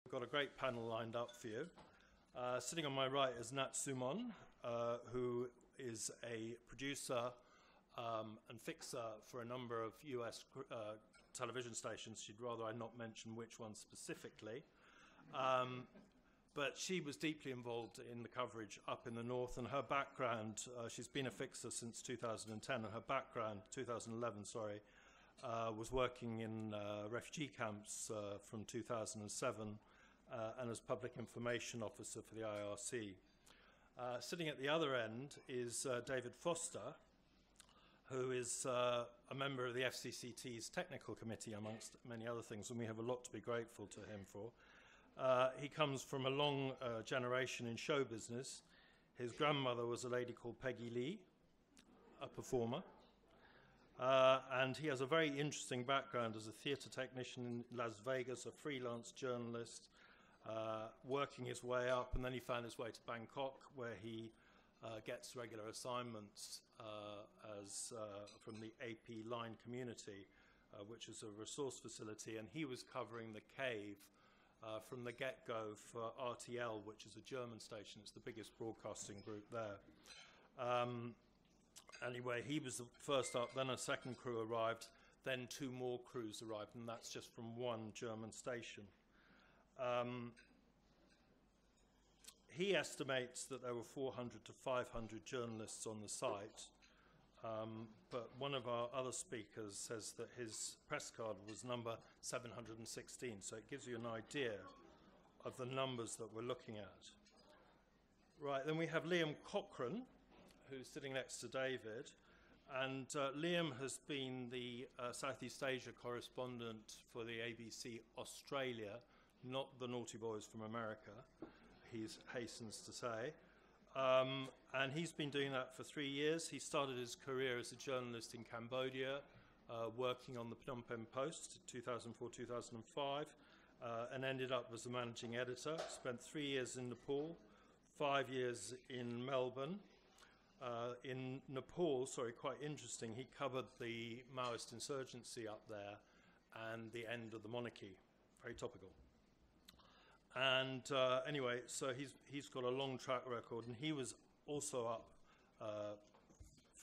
We've got a great panel lined up for you. Sitting on my right is Nat Sumon, who is a producer and fixer for a number of US television stations. She'd rather I not mention which one specifically. But she was deeply involved in the coverage up in the north, and her background, she's been a fixer since 2010, and her background, 2011, sorry, was working in refugee camps from 2007 and as public information officer for the IRC. Sitting at the other end is David Foster, who is a member of the FCCT's technical committee, amongst many other things, and we have a lot to be grateful to him for. He comes from a long generation in show business. His grandmother was a lady called Peggy Lee, a performer. And he has a very interesting background as a theatre technician in Las Vegas, a freelance journalist, working his way up, and then he found his way to Bangkok, where he gets regular assignments from the AP Line community, which is a resource facility, and he was covering the cave from the get-go for RTL, which is a German station. It's the biggest broadcasting group there. Anyway, he was the first up, then a second crew arrived, then two more crews arrived, and that's just from one German station. He estimates that there were 400 to 500 journalists on the site, but one of our other speakers says that his press card was number 716, so it gives you an idea of the numbers that we're looking at. Right, then we have Liam Cochrane, who's sitting next to David, and Liam has been the Southeast Asia correspondent for the ABC Australia, not the Naughty Boys from America, he hastens to say. And he's been doing that for 3 years. He started his career as a journalist in Cambodia, working on the Phnom Penh Post, 2004-2005, and ended up as a managing editor. Spent 3 years in Nepal, 5 years in Melbourne. In Nepal, sorry, quite interesting, he covered the Maoist insurgency up there and the end of the monarchy. Very topical. And anyway, so he's got a long track record, and he was also up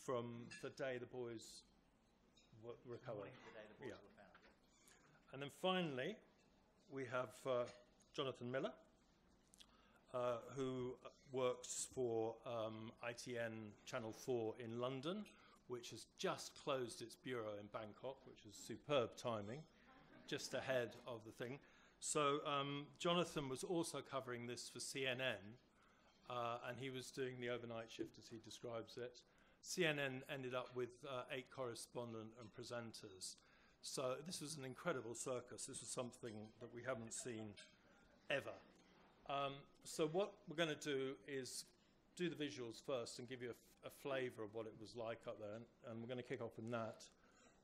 from the day the boys were recovered. Yeah. And then finally, we have Jonathan Miller, who works for ITN Channel 4 in London, which has just closed its bureau in Bangkok, which is superb timing, just ahead of the thing. So Jonathan was also covering this for CNN, and he was doing the overnight shift, as he describes it. CNN ended up with 8 correspondents and presenters. So this was an incredible circus. This was something that we haven't seen ever. So what we're going to do is do the visuals first and give you a flavour of what it was like up there. And we're going to kick off with Nat,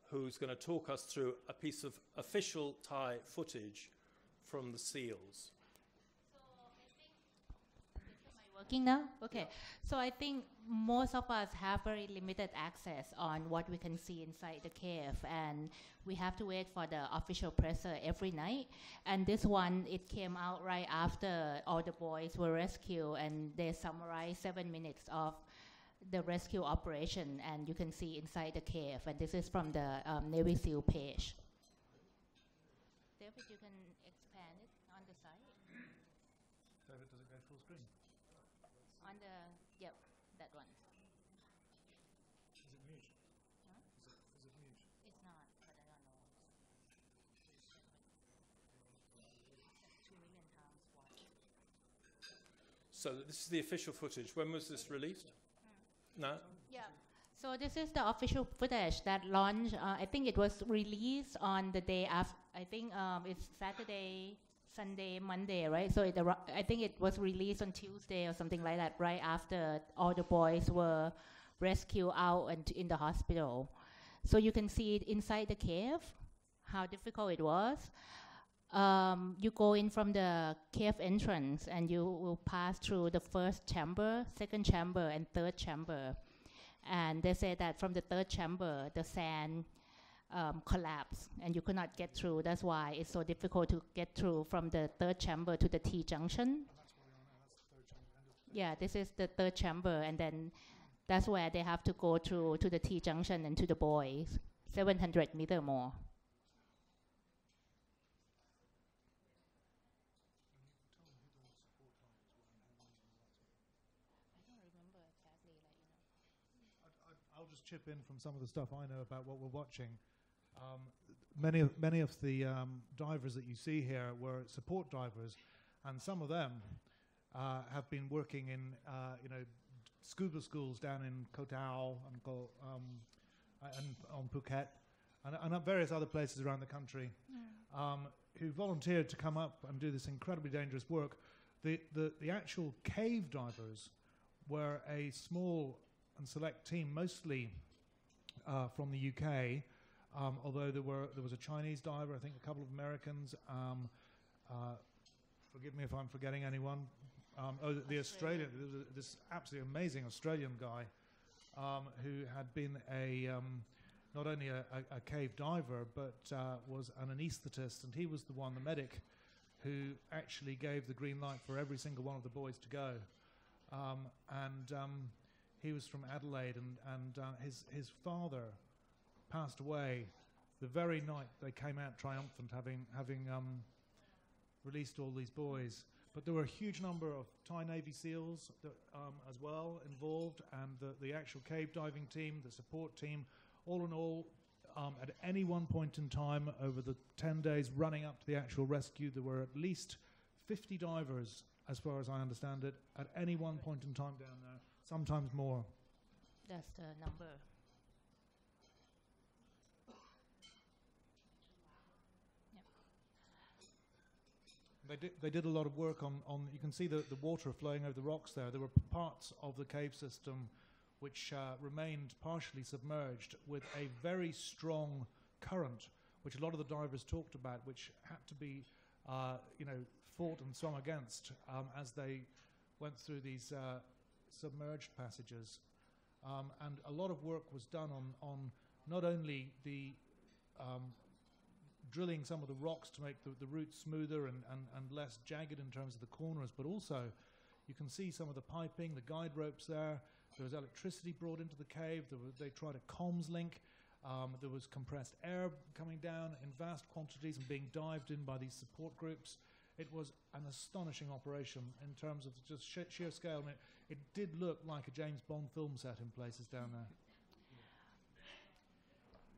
who's going to talk us through a piece of official Thai footage from the seals. So I think, am I working now? Okay. So I think most of us have very limited access on what we can see inside the cave, and we have to wait for the official presser every night. And this one, it came out right after all the boys were rescued, and they summarized 7 minutes of the rescue operation, and you can see inside the cave. And this is from the Navy SEAL page. David, you can expand it on the side. David, does it go full screen? On the, yep, that one. Is it mute? Huh? Is it mute? It's not, but I don't know. 2 million times watched. So this is the official footage. When was this released? No? Yeah. So this is the official footage that launched. I think it was released on the day after. I think it's Saturday, Sunday, Monday, right? So I think it was released on Tuesday or something like that, right after all the boys were rescued out and in the hospital. So you can see it inside the cave, how difficult it was. You go in from the cave entrance, and you will pass through the first chamber, second chamber, and third chamber. And they say that from the third chamber, the sand collapsed and you could not get through. That's why it's so difficult to get through from the third chamber to the T junction. Yeah, this is the third chamber, and then that's where they have to go through to the T junction and to the buoys, 700 meter more. I'll just chip in from some of the stuff I know about what we're watching. Many of the divers that you see here were support divers, and some of them have been working in scuba schools down in Koh Tao and on Phuket and various other places around the country, who volunteered to come up and do this incredibly dangerous work. The actual cave divers were a small and select team, mostly from the UK, although there was a Chinese diver, I think a couple of Americans. Forgive me if I'm forgetting anyone. The Australian, this absolutely amazing Australian guy who had been not only a cave diver, but was an anaesthetist, and he was the medic, who actually gave the green light for every single one of the boys to go. He was from Adelaide, and his father passed away the very night they came out triumphant, having released all these boys. But there were a huge number of Thai Navy SEALs that, as well involved, and the actual cave diving team, the support team. All in all, at any one point in time over the 10 days running up to the actual rescue, there were at least 50 divers, as far as I understand it, at any one point in time down there, sometimes more. That's the number. They did a lot of work on you can see the water flowing over the rocks there. There were parts of the cave system which remained partially submerged with a very strong current, which a lot of the divers talked about, which had to be fought and swum against as they went through these submerged passages. And a lot of work was done on not only the drilling some of the rocks to make the route smoother and less jagged in terms of the corners, but also you can see some of the piping, the guide ropes there. There was electricity brought into the cave. They tried a comms link. There was compressed air coming down in vast quantities and being dived in by these support groups. It was an astonishing operation in terms of just sheer scale. I mean, it did look like a James Bond film set in places down there.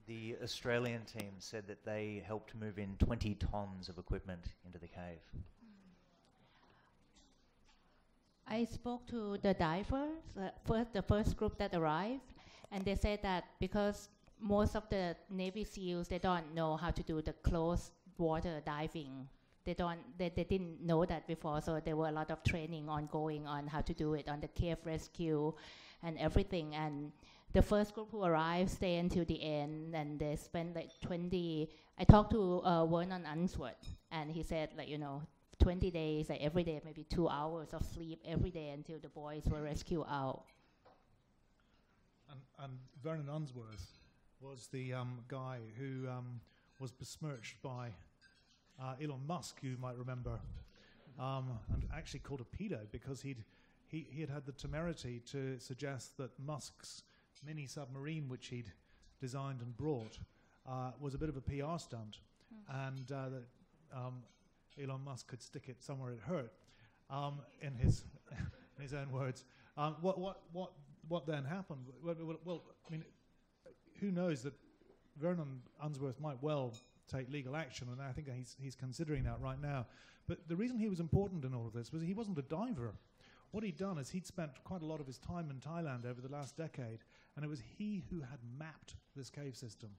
The Australian team said that they helped move in 20 tons of equipment into the cave. I spoke to the divers, the first group that arrived, and they said that because most of the Navy SEALs, they don't know how to do the closed water diving. They didn't know that before, so there were a lot of training ongoing on how to do it on the cave rescue and everything. And the first group who arrived stayed until the end, and they spent like 20. I talked to Vernon Unsworth, and he said 20 days, like every day, maybe 2 hours of sleep every day until the boys were rescued out. And Vernon Unsworth was the guy who was besmirched by Elon Musk, you might remember, and actually called a pedo because he had the temerity to suggest that Musk's mini submarine, which he'd designed and brought, was a bit of a PR stunt, and that Elon Musk could stick it somewhere it hurt, in his own words. What then happened? Well, I mean, who knows that Vernon Unsworth might well take legal action, and I think he's considering that right now. But the reason he was important in all of this was he wasn't a diver. What he'd done is he'd spent quite a lot of his time in Thailand over the last decade, and it was he who had mapped this cave system.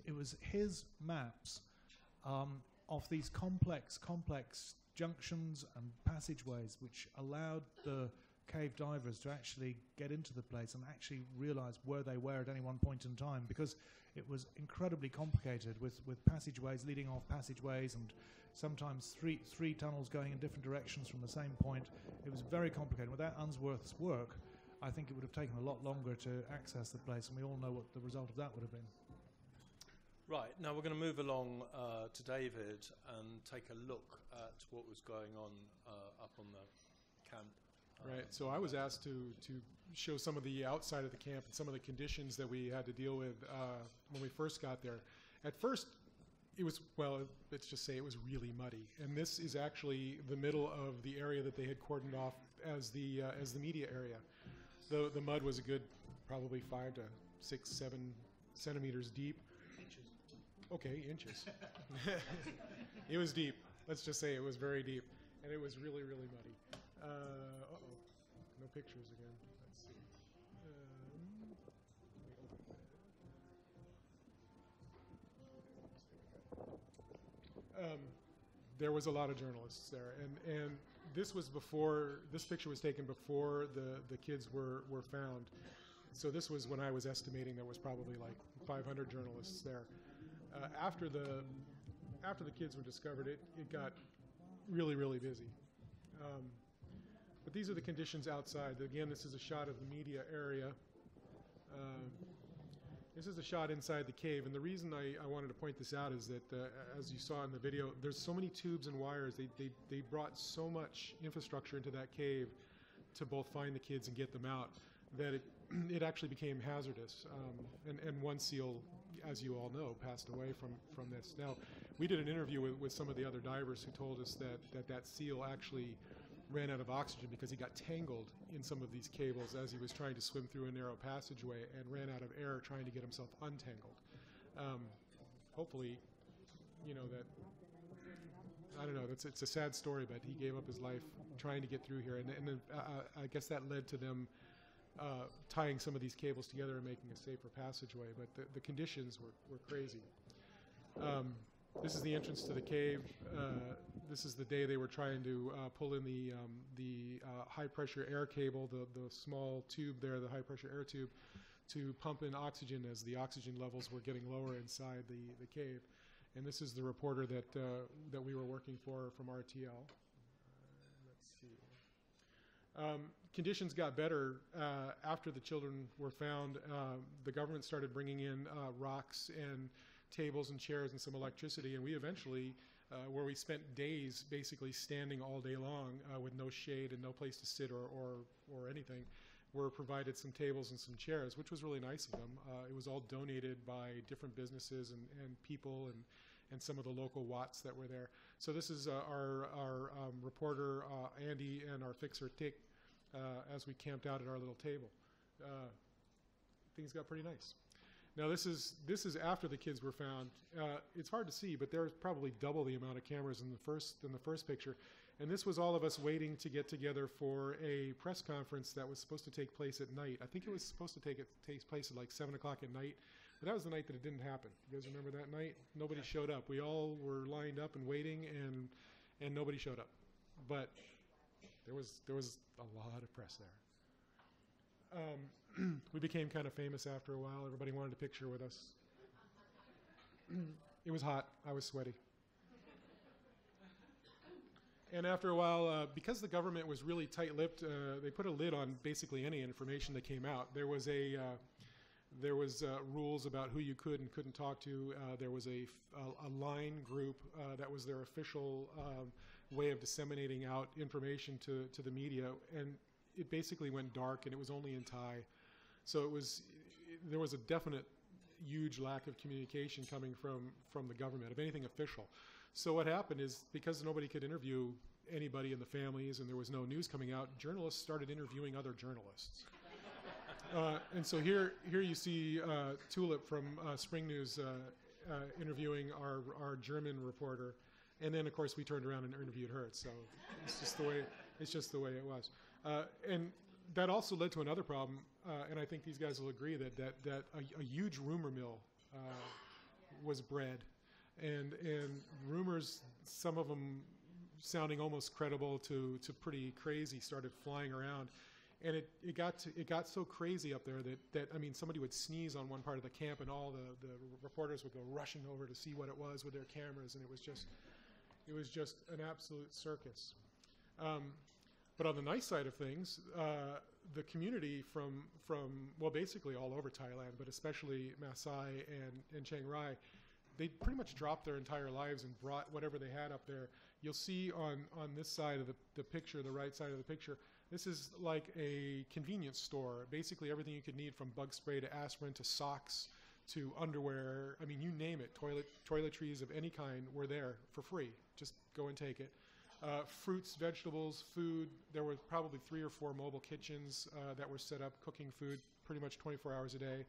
It was his maps of these complex junctions and passageways which allowed the cave divers to actually get into the place and actually realize where they were at any one point in time, because it was incredibly complicated with passageways leading off passageways and sometimes three tunnels going in different directions from the same point. It was very complicated. Without Unsworth's work, I think it would have taken a lot longer to access the place, and we all know what the result of that would have been. Right, now we're going to move along to David and take a look at what was going on up on the camp. Right, so I was asked to show some of the outside of the camp and some of the conditions that we had to deal with when we first got there. At first, it was, well, let's just say it was really muddy. And this is actually the middle of the area that they had cordoned off as the media area. The mud was a good probably 5 to 6, 7 centimeters deep. Inches. Okay, inches. It was deep. Let's just say it was very deep. And it was really, really muddy. Uh-oh. No pictures again. Let's see. There was a lot of journalists there, and this picture was taken before the kids were found. So this was when I was estimating there was probably like 500 journalists there. After the kids were discovered, it got really, really busy. But these are the conditions outside. Again, this is a shot of the media area. This is a shot inside the cave, and the reason I wanted to point this out is that, as you saw in the video, there's so many tubes and wires. They brought so much infrastructure into that cave to both find the kids and get them out that it actually became hazardous. And one seal, as you all know, passed away from this. Now, we did an interview with some of the other divers who told us that seal actually ran out of oxygen because he got tangled in some of these cables as he was trying to swim through a narrow passageway and ran out of air trying to get himself untangled. Hopefully, you know, that, I don't know, it's a sad story, but he gave up his life trying to get through here. And then I guess that led to them tying some of these cables together and making a safer passageway. But the conditions were crazy. This is the entrance to the cave. This is the day they were trying to pull in the high-pressure air cable, the small tube there, the high-pressure air tube, to pump in oxygen as the oxygen levels were getting lower inside the cave. And this is the reporter that we were working for from RTL. Let's see. Conditions got better after the children were found. The government started bringing in rocks and tables and chairs and some electricity, and we eventually, where we spent days basically standing all day long with no shade and no place to sit or anything, were provided some tables and some chairs, which was really nice of them. It was all donated by different businesses and people and some of the local Watts that were there. So this is our reporter Andy and our fixer Tick as we camped out at our little table. Things got pretty nice. Now this is after the kids were found. It's hard to see, but there's probably double the amount of cameras in the first picture. And this was all of us waiting to get together for a press conference that was supposed to take place at night. I think it was supposed to take place at like 7 o'clock at night, but that was the night that it didn't happen. You guys remember that night? Nobody showed up. We all were lined up and waiting, and nobody showed up. But there was a lot of press there. We became kind of famous after a while. Everybody wanted a picture with us. It was hot. I was sweaty. And after a while, because the government was really tight-lipped, they put a lid on basically any information that came out. There was rules about who you could and couldn't talk to. There was a line group that was their official way of disseminating out information to the media, and it basically went dark, and it was only in Thai. So there was a definite huge lack of communication coming from the government, of anything official. So what happened is, because nobody could interview anybody in the families and there was no news coming out, journalists started interviewing other journalists. And so here you see Tulip from Spring News interviewing our German reporter, and then of course we turned around and interviewed her. So it's just the way it was. And that also led to another problem, and I think these guys will agree that a huge rumor mill was bred, and rumors, some of them sounding almost credible to pretty crazy, started flying around, and it got so crazy up there that I mean, somebody would sneeze on one part of the camp, and all the reporters would go rushing over to see what it was with their cameras, and it was just an absolute circus. But on the nice side of things, the community from well, basically all over Thailand, but especially Maasai and Chiang Rai, they pretty much dropped their entire lives and brought whatever they had up there. You'll see on this side of the picture, the right side of the picture, this is like a convenience store. Basically everything you could need, from bug spray to aspirin to socks to underwear. I mean, you name it. Toiletries of any kind were there for free. Just go and take it. Fruits, vegetables, food. There were probably 3 or 4 mobile kitchens that were set up cooking food pretty much 24 hours a day.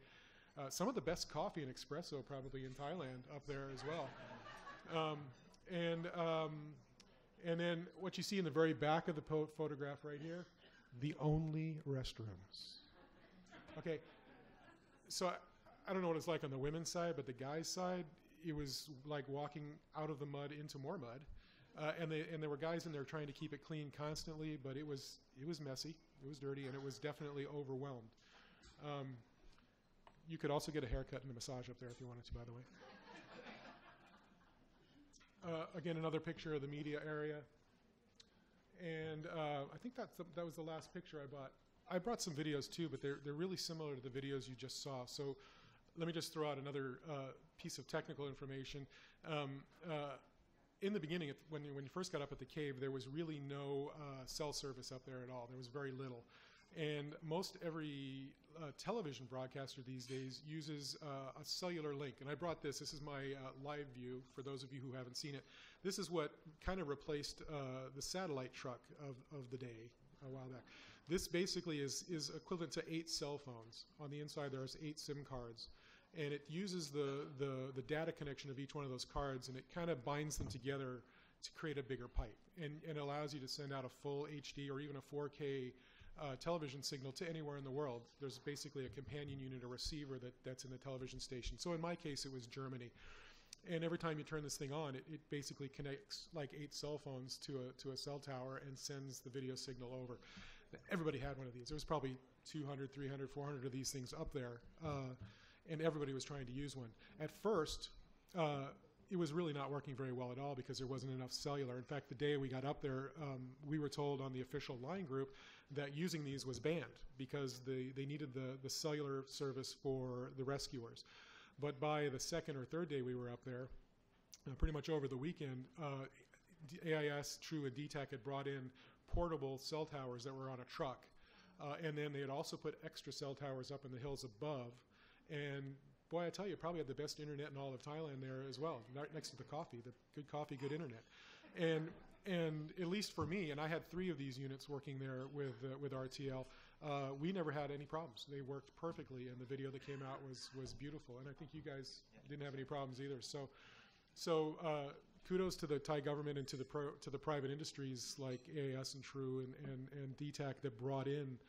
Some of the best coffee and espresso probably in Thailand up there as well. And then what you see in the very back of the photograph right here, the only restrooms. Okay, so I don't know what it's like on the women's side, but the guys' side, it was like walking out of the mud into more mud. And there were guys in there trying to keep it clean constantly, but it was messy, it was dirty, and it was definitely overwhelmed. You could also get a haircut and a massage up there if you wanted to, by the way. Again, another picture of the media area. And I think that was the last picture I bought. I brought some videos too, but they're really similar to the videos you just saw. So let me just throw out another piece of technical information. In the beginning, when you first got up at the cave, there was really no cell service up there at all. There was very little. And most every television broadcaster these days uses a cellular link. And I brought this. This is my live view for those of you who haven't seen it. This is what kind of replaced the satellite truck of the day a while back. This basically is equivalent to 8 cell phones. On the inside, there's 8 SIM cards. And it uses the data connection of each one of those cards, and it kind of binds them together to create a bigger pipe. And allows you to send out a full HD or even a 4K television signal to anywhere in the world. There's basically a companion unit, a receiver that's in the television station. So in my case, it was Germany. And every time you turn this thing on, it basically connects like 8 cell phones to a cell tower and sends the video signal over. Everybody had one of these. There was probably 200, 300, 400 of these things up there. And everybody was trying to use one. At first, it was really not working very well at all because there wasn't enough cellular. In fact, the day we got up there, we were told on the official line group that using these was banned because they needed the cellular service for the rescuers. But by the second or third day we were up there, pretty much over the weekend, AIS, True, and DTAC had brought in portable cell towers that were on a truck. And then they had also put extra cell towers up in the hills above. And boy, I tell you, probably had the best internet in all of Thailand there as well, right next to the coffee, good coffee, good internet. And at least for me, and I had 3 of these units working there with RTL, we never had any problems. They worked perfectly, and the video that came out was beautiful. And I think you guys didn't have any problems either. So kudos to the Thai government and to the private industries like AIS and True and DTAC that brought in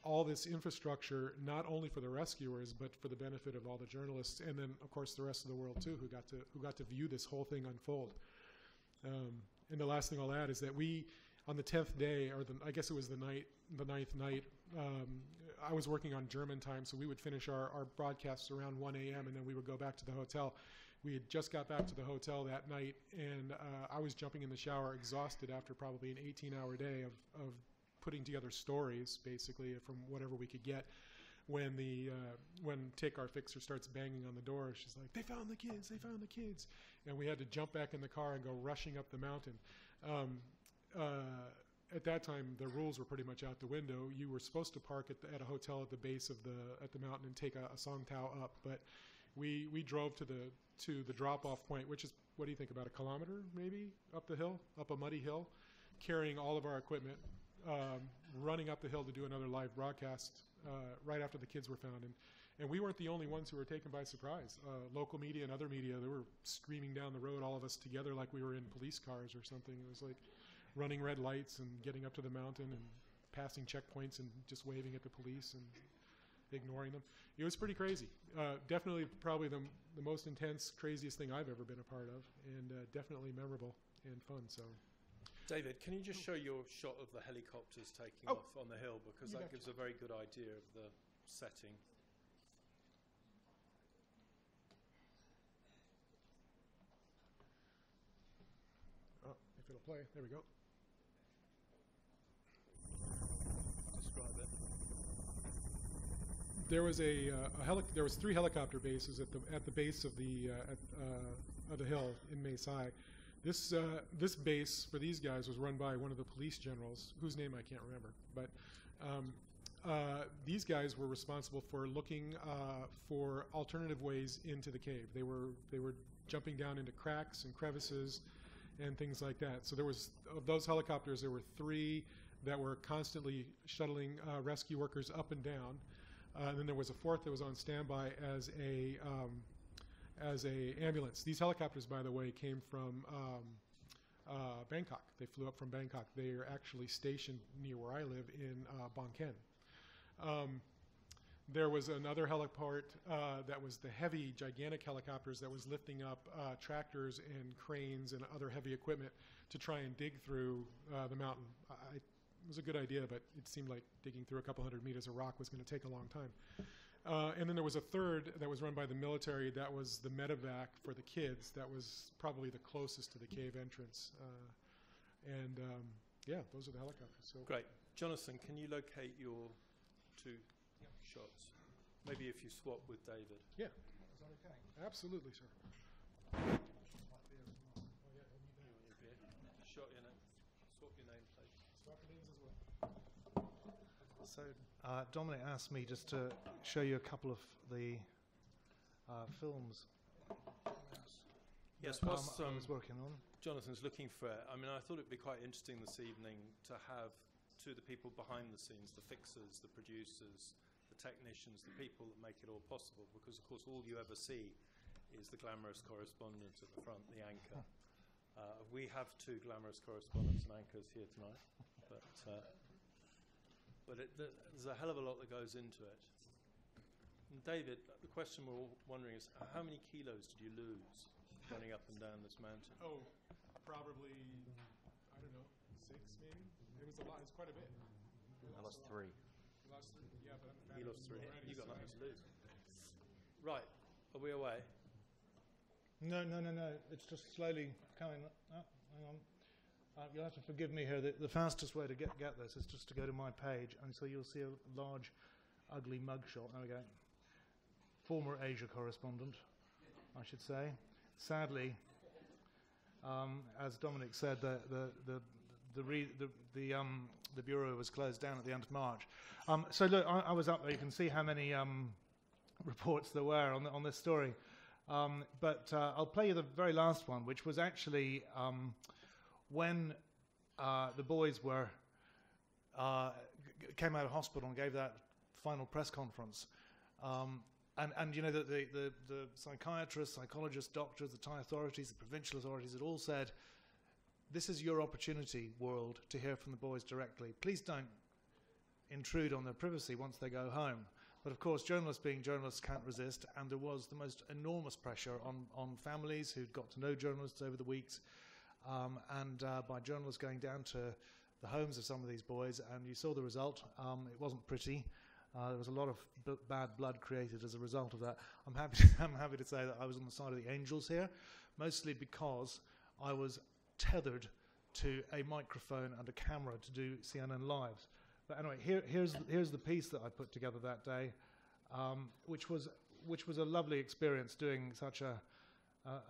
all this infrastructure, not only for the rescuers, but for the benefit of all the journalists, and then, of course, the rest of the world too, who got to view this whole thing unfold. And the last thing I'll add is that we, on the 10th day, or I guess it was the 9th night, I was working on German time, so we would finish our broadcasts around 1 a.m. and then we would go back to the hotel. We had just got back to the hotel that night, and I was jumping in the shower, exhausted after probably an 18-hour day of putting together stories, basically, from whatever we could get. When Take Our Fixer starts banging on the door, she's like, "They found the kids! They found the kids!" And we had to jump back in the car and go rushing up the mountain. At that time, the rules were pretty much out the window. You were supposed to park at a hotel at the base of the mountain and take a song tao up, but we drove to the drop-off point, which is, what do you think, about a kilometer maybe up the hill, up a muddy hill, carrying all of our equipment, running up the hill to do another live broadcast right after the kids were found. And we weren't the only ones who were taken by surprise. Local media and other media, they were screaming down the road, all of us together, like we were in police cars or something. It was like running red lights and getting up to the mountain and passing checkpoints and just waving at the police and ignoring them. It was pretty crazy. Definitely probably the most intense, craziest thing I've ever been a part of, and definitely memorable and fun. So, David, can you just show your shot of the helicopters taking off on the hill, because that gives a very good idea of the setting. Oh, if it'll play, there we go. Describe it. there was there was 3 helicopter bases at the base of the hill in Mae Sai. This base for these guys was run by one of the police generals, whose name I can't remember. But these guys were responsible for looking for alternative ways into the cave. They were jumping down into cracks and crevices and things like that. So there was, of those helicopters, there were 3 that were constantly shuttling rescue workers up and down. And then there was a 4th that was on standby as a ambulance. These helicopters, by the way, came from Bangkok. They flew up from Bangkok. They are actually stationed near where I live in Bang Khen. There was another heliport that was the heavy, gigantic helicopters that was lifting up tractors and cranes and other heavy equipment to try and dig through the mountain. It was a good idea, but it seemed like digging through a couple hundred meters of rock was going to take a long time. And then there was a 3rd that was run by the military. That was the medevac for the kids. That was probably the closest to the cave entrance. Yeah, those are the helicopters. So Great. Jonathan, can you locate your 2 shots? Maybe if you swap with David. yeah, Is that okay? absolutely, sir. Shot your name. Swap your nameplate. So Dominic asked me just to show you a couple of the films Yes, that, whilst I was working on. Jonathan's looking for it, I mean, I thought it'd be quite interesting this evening to have 2 of the people behind the scenes, the fixers, the producers, the technicians, the people that make it all possible, because of course all you ever see is the glamorous correspondent at the front, the anchor. We have 2 glamorous correspondents and anchors here tonight, but there's a hell of a lot that goes into it. And David, the question we're all wondering is, how many kilos did you lose running up and down this mountain? Oh, probably, I don't know, 6 maybe? It was a lot, it's quite a bit. I lost 3. You lost 3, yeah, but I'm He lost 3. already, You got so nothing to lose. Right, are we away? No. It's just slowly coming up. Hang on. You'll have to forgive me here. The fastest way to get this is just to go to my page, and so you'll see a large, ugly mugshot. There we go. Former Asia correspondent, I should say. Sadly, as Dominic said, the bureau was closed down at the end of March. So look, I was up there. You can see how many reports there were on this story. But I'll play you the very last one, which was actually when the boys were came out of hospital and gave that final press conference. And you know, the psychiatrists, psychologists, doctors, the Thai authorities, the provincial authorities had all said, this is your opportunity, world, to hear from the boys directly. Please don't intrude on their privacy once they go home. But of course, journalists being journalists can't resist, and there was the most enormous pressure on families who'd got to know journalists over the weeks, and by journalists going down to the homes of some of these boys, and you saw the result. It wasn't pretty. There was a lot of bad blood created as a result of that. I'm happy to say that I was on the side of the angels here, mostly because I was tethered to a microphone and a camera to do CNN Lives. But anyway, here's the piece that I put together that day, which was a lovely experience doing such a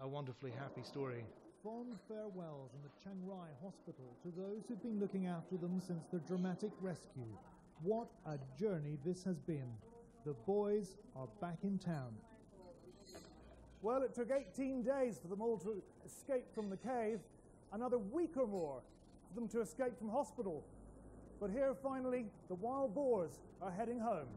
wonderfully happy story. Fond farewells in the Chiang Rai Hospital to those who've been looking after them since their dramatic rescue. What a journey this has been. The boys are back in town. Well, it took 18 days for them all to escape from the cave, another week or more for them to escape from hospital. But here, finally, the wild boars are heading home.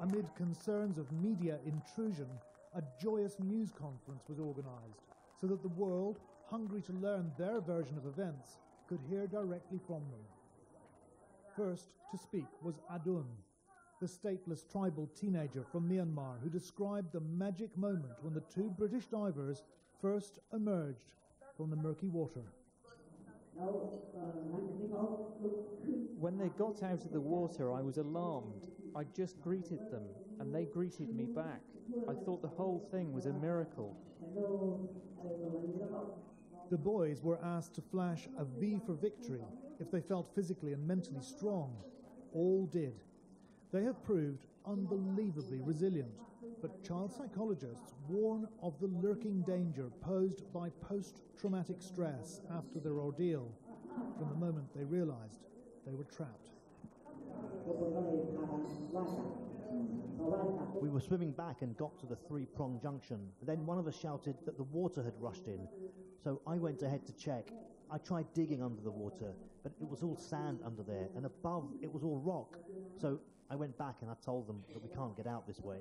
Amid concerns of media intrusion, a joyous news conference was organised so that the world, hungry to learn their version of events, could hear directly from them. First to speak was Adun, the stateless tribal teenager from Myanmar who described the magic moment when the 2 British divers first emerged from the murky water. When they got out of the water, I was alarmed. I just greeted them, and they greeted me back. I thought the whole thing was a miracle. The boys were asked to flash a V for victory if they felt physically and mentally strong. All did, They have proved unbelievably resilient, but child psychologists warn of the lurking danger posed by post-traumatic stress after their ordeal, from the moment they realized they were trapped. We were swimming back and got to the three-prong junction. Then one of us shouted that the water had rushed in. So I went ahead to check. I tried digging under the water, but it was all sand under there, and above it was all rock. So I went back and I told them that we can't get out this way.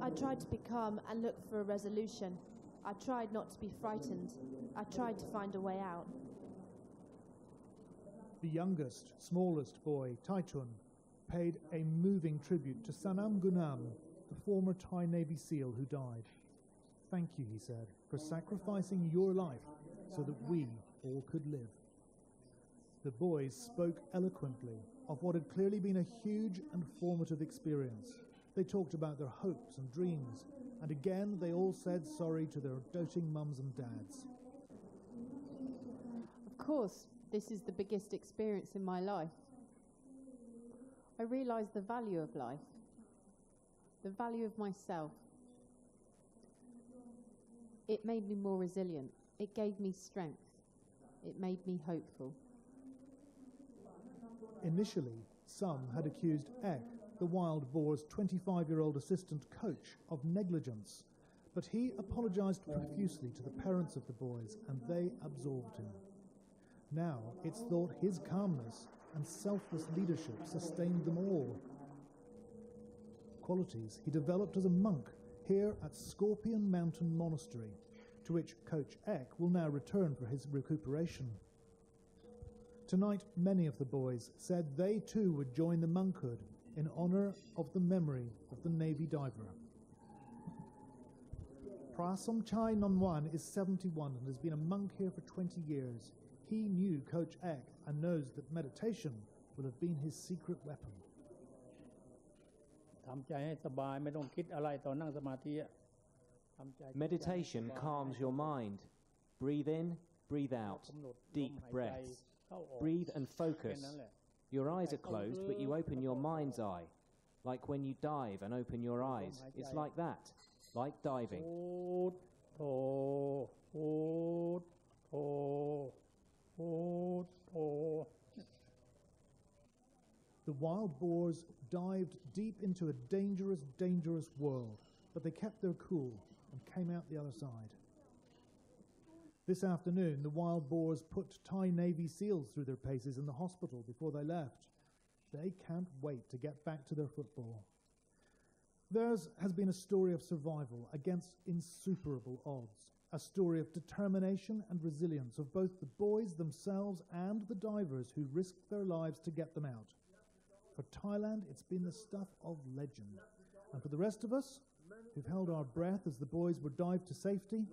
I tried to be calm and look for a resolution. I tried not to be frightened. I tried to find a way out. The youngest, smallest boy, Taitun, paid a moving tribute to Sanam Gunam, the former Thai Navy SEAL who died. Thank you, he said, for sacrificing your life so that we all could live. The boys spoke eloquently of what had clearly been a huge and formative experience. They talked about their hopes and dreams, and again they all said sorry to their doting mums and dads. Of course, this is the biggest experience in my life. I realised the value of life, the value of myself. It made me more resilient. It gave me strength. It made me hopeful. Initially, some had accused Ek, the wild boar's 25-year-old assistant coach, of negligence, but he apologised profusely to the parents of the boys, and they absolved him. Now it's thought his calmness and selfless leadership sustained them all. Qualities he developed as a monk here at Scorpion Mountain Monastery, to which Coach Ek will now return for his recuperation. Tonight, many of the boys said they too would join the monkhood in honour of the memory of the Navy diver. Prasamchai Nonwan is 71 and has been a monk here for 20 years. He knew Coach Ek and knows that meditation will have been his secret weapon. Meditation calms your mind. Breathe in, breathe out. Deep breaths. Breathe and focus. Your eyes are closed, but you open your mind's eye. Like when you dive and open your eyes. It's like that. Like diving. The wild boars dived deep into a dangerous, dangerous world, but they kept their cool and came out the other side. This afternoon, the wild boars put Thai Navy SEALs through their paces in the hospital before they left. They can't wait to get back to their football. Theirs has been a story of survival against insuperable odds, a story of determination and resilience of both the boys themselves and the divers who risked their lives to get them out. For Thailand, it's been the stuff of legend. And for the rest of us, who've held our breath as the boys were dived to safety,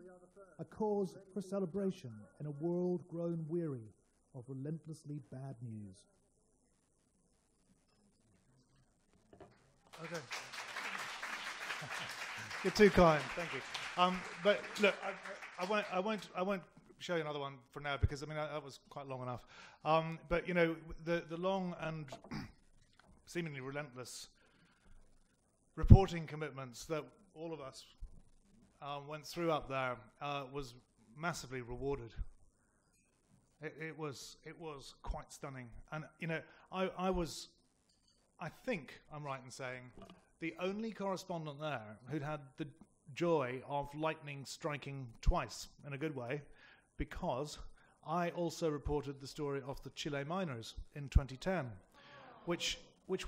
a cause for celebration in a world grown weary of relentlessly bad news. Okay. You're too kind. Thank you. But look, I won't show you another one for now because I mean that was quite long enough. But you know the long and seemingly relentless reporting commitments that all of us went through up there was massively rewarded. It was quite stunning, and you know I think I'm right in saying the only correspondent there who'd had the joy of lightning striking twice in a good way, because I also reported the story of the Chilean Miners in 2010, which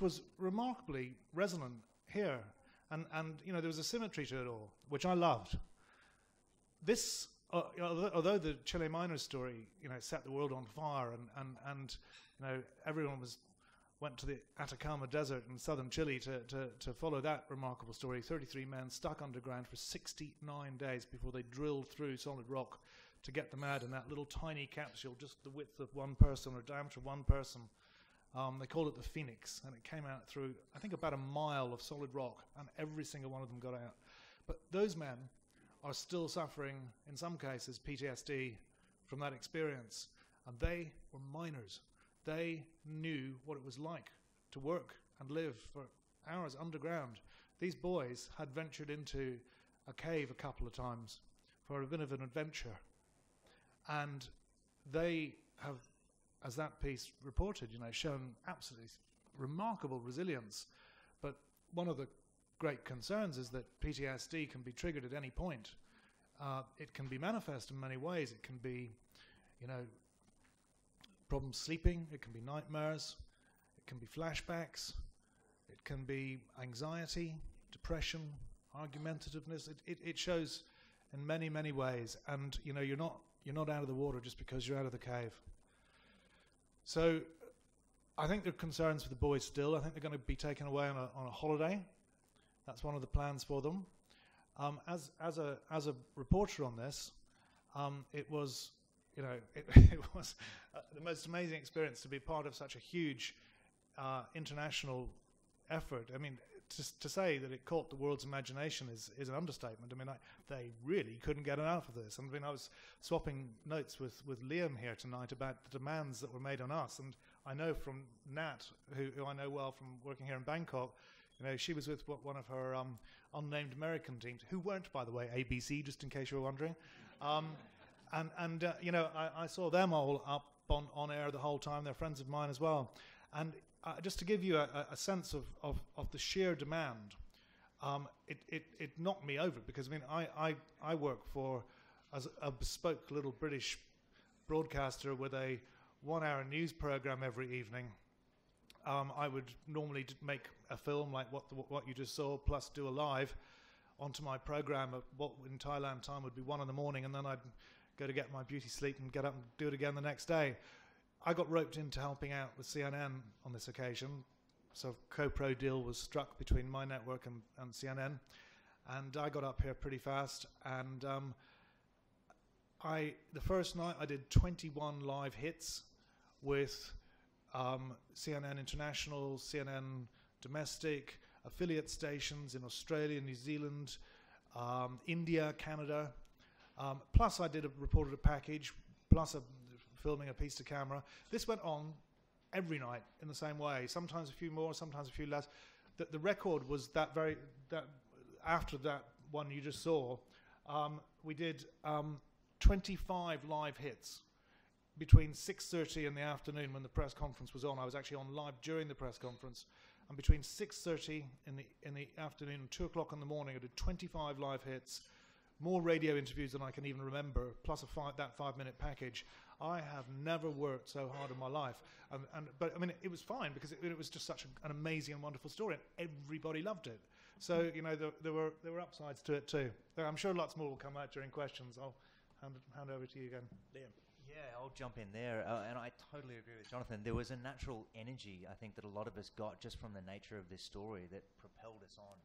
was remarkably resonant here. And you know, there was a symmetry to it all, which I loved. This, although the Chilean Miners story, you know, set the world on fire, and you know, everyone went to the Atacama Desert in southern Chile to follow that remarkable story. 33 men stuck underground for 69 days before they drilled through solid rock to get them out in that little tiny capsule, just the width of one person or diameter of one person. They called it the Phoenix, and it came out through, I think, about a mile of solid rock, and every single one of them got out. But those men are still suffering, in some cases, PTSD from that experience, and they were miners. They knew what it was like to work and live for hours underground. These boys had ventured into a cave a couple of times for a bit of an adventure. And they have, as that piece reported, shown absolutely remarkable resilience. But one of the great concerns is that PTSD can be triggered at any point. It can be manifest in many ways. It can be, problems sleeping. It can be nightmares. It can be flashbacks. It can be anxiety, depression, argumentativeness. It shows in many, many ways. And you're not out of the water just because you're out of the cave. So I think there are concerns for the boys still. I think they're going to be taken away on a holiday. That's one of the plans for them. As a reporter on this, it was it was the most amazing experience to be part of such a huge international effort. I mean, to say that it caught the world's imagination is an understatement. I mean, they really couldn't get enough of this. I mean, I was swapping notes with Liam here tonight about the demands that were made on us, and I know from Nat, who I know well from working here in Bangkok, she was with one of her unnamed American teams, who weren't, by the way, ABC, just in case you were wondering. I saw them all up on air the whole time. They're friends of mine as well. And just to give you a sense of the sheer demand, it knocked me over, because I work as a bespoke little British broadcaster with a 1-hour news program every evening. I would normally make a film like what you just saw, plus do a live onto my program at what in Thailand time would be 1 a.m, and then I'd go to get my beauty sleep and get up and do it again the next day. I got roped into helping out with CNN on this occasion. So a co-pro deal was struck between my network and CNN, and I got up here pretty fast. And the first night I did 21 live hits with CNN International, CNN Domestic, affiliate stations in Australia, New Zealand, India, Canada. Plus I reported a package, plus filming a piece to camera. This went on every night in the same way, sometimes a few more, sometimes a few less. The record was that after that one you just saw, we did 25 live hits between 6:30 in the afternoon when the press conference was on. I was actually on live during the press conference. And between 6:30 in the afternoon and 2 o'clock in the morning, I did 25 live hits, more radio interviews than I can even remember, plus that 5-minute package. I have never worked so hard in my life. But I mean, it was fine, because it was just such an amazing and wonderful story, and everybody loved it. So there were upsides to it too. I'm sure lots more will come out during questions. I'll hand over to you again, Liam. Yeah, I'll jump in there, and I totally agree with Jonathan. There was a natural energy, I think, that a lot of us got just from the nature of this story that propelled us on.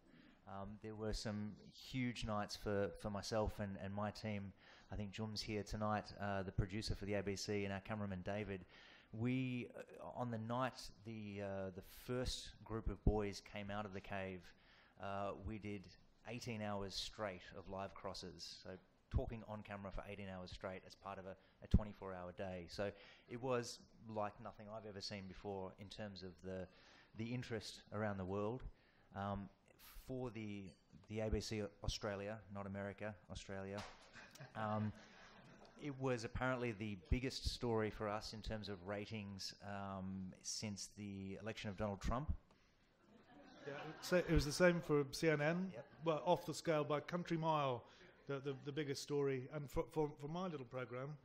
There were some huge nights for myself and my team. I think Jum's here tonight, the producer for the ABC, and our cameraman David. We, on the night the first group of boys came out of the cave, we did 18 hours straight of live crosses. So talking on camera for 18 hours straight as part of a 24-hour day. So it was like nothing I've ever seen before in terms of the interest around the world. For the ABC Australia, not America, Australia, it was apparently the biggest story for us in terms of ratings since the election of Donald Trump. Yeah, so it was the same for CNN. Yep. Well, off the scale by country mile, the biggest story. And for my little program,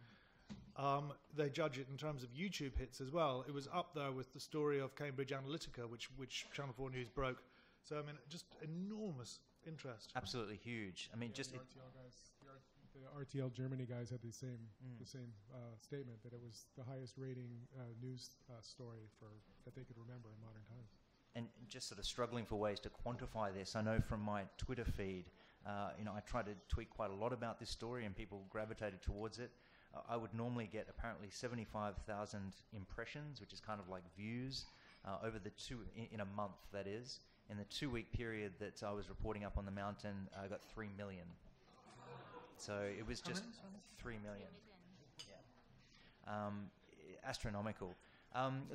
they judge it in terms of YouTube hits as well. It was up there with the story of Cambridge Analytica, which Channel 4 News broke. So I mean, just enormous interest. Absolutely huge. I mean, the RTL guys, the RTL Germany guys had the same statement, that it was the highest rating news story that they could remember in modern times. And just sort of struggling for ways to quantify this. I know from my Twitter feed, I try to tweet quite a lot about this story, and people gravitated towards it. I would normally get apparently 75,000 impressions, which is kind of like views, over the in a month, that is. In the 2-week period that I was reporting up on the mountain, I got 3 million. So it was just 3 million. Yeah. Astronomical.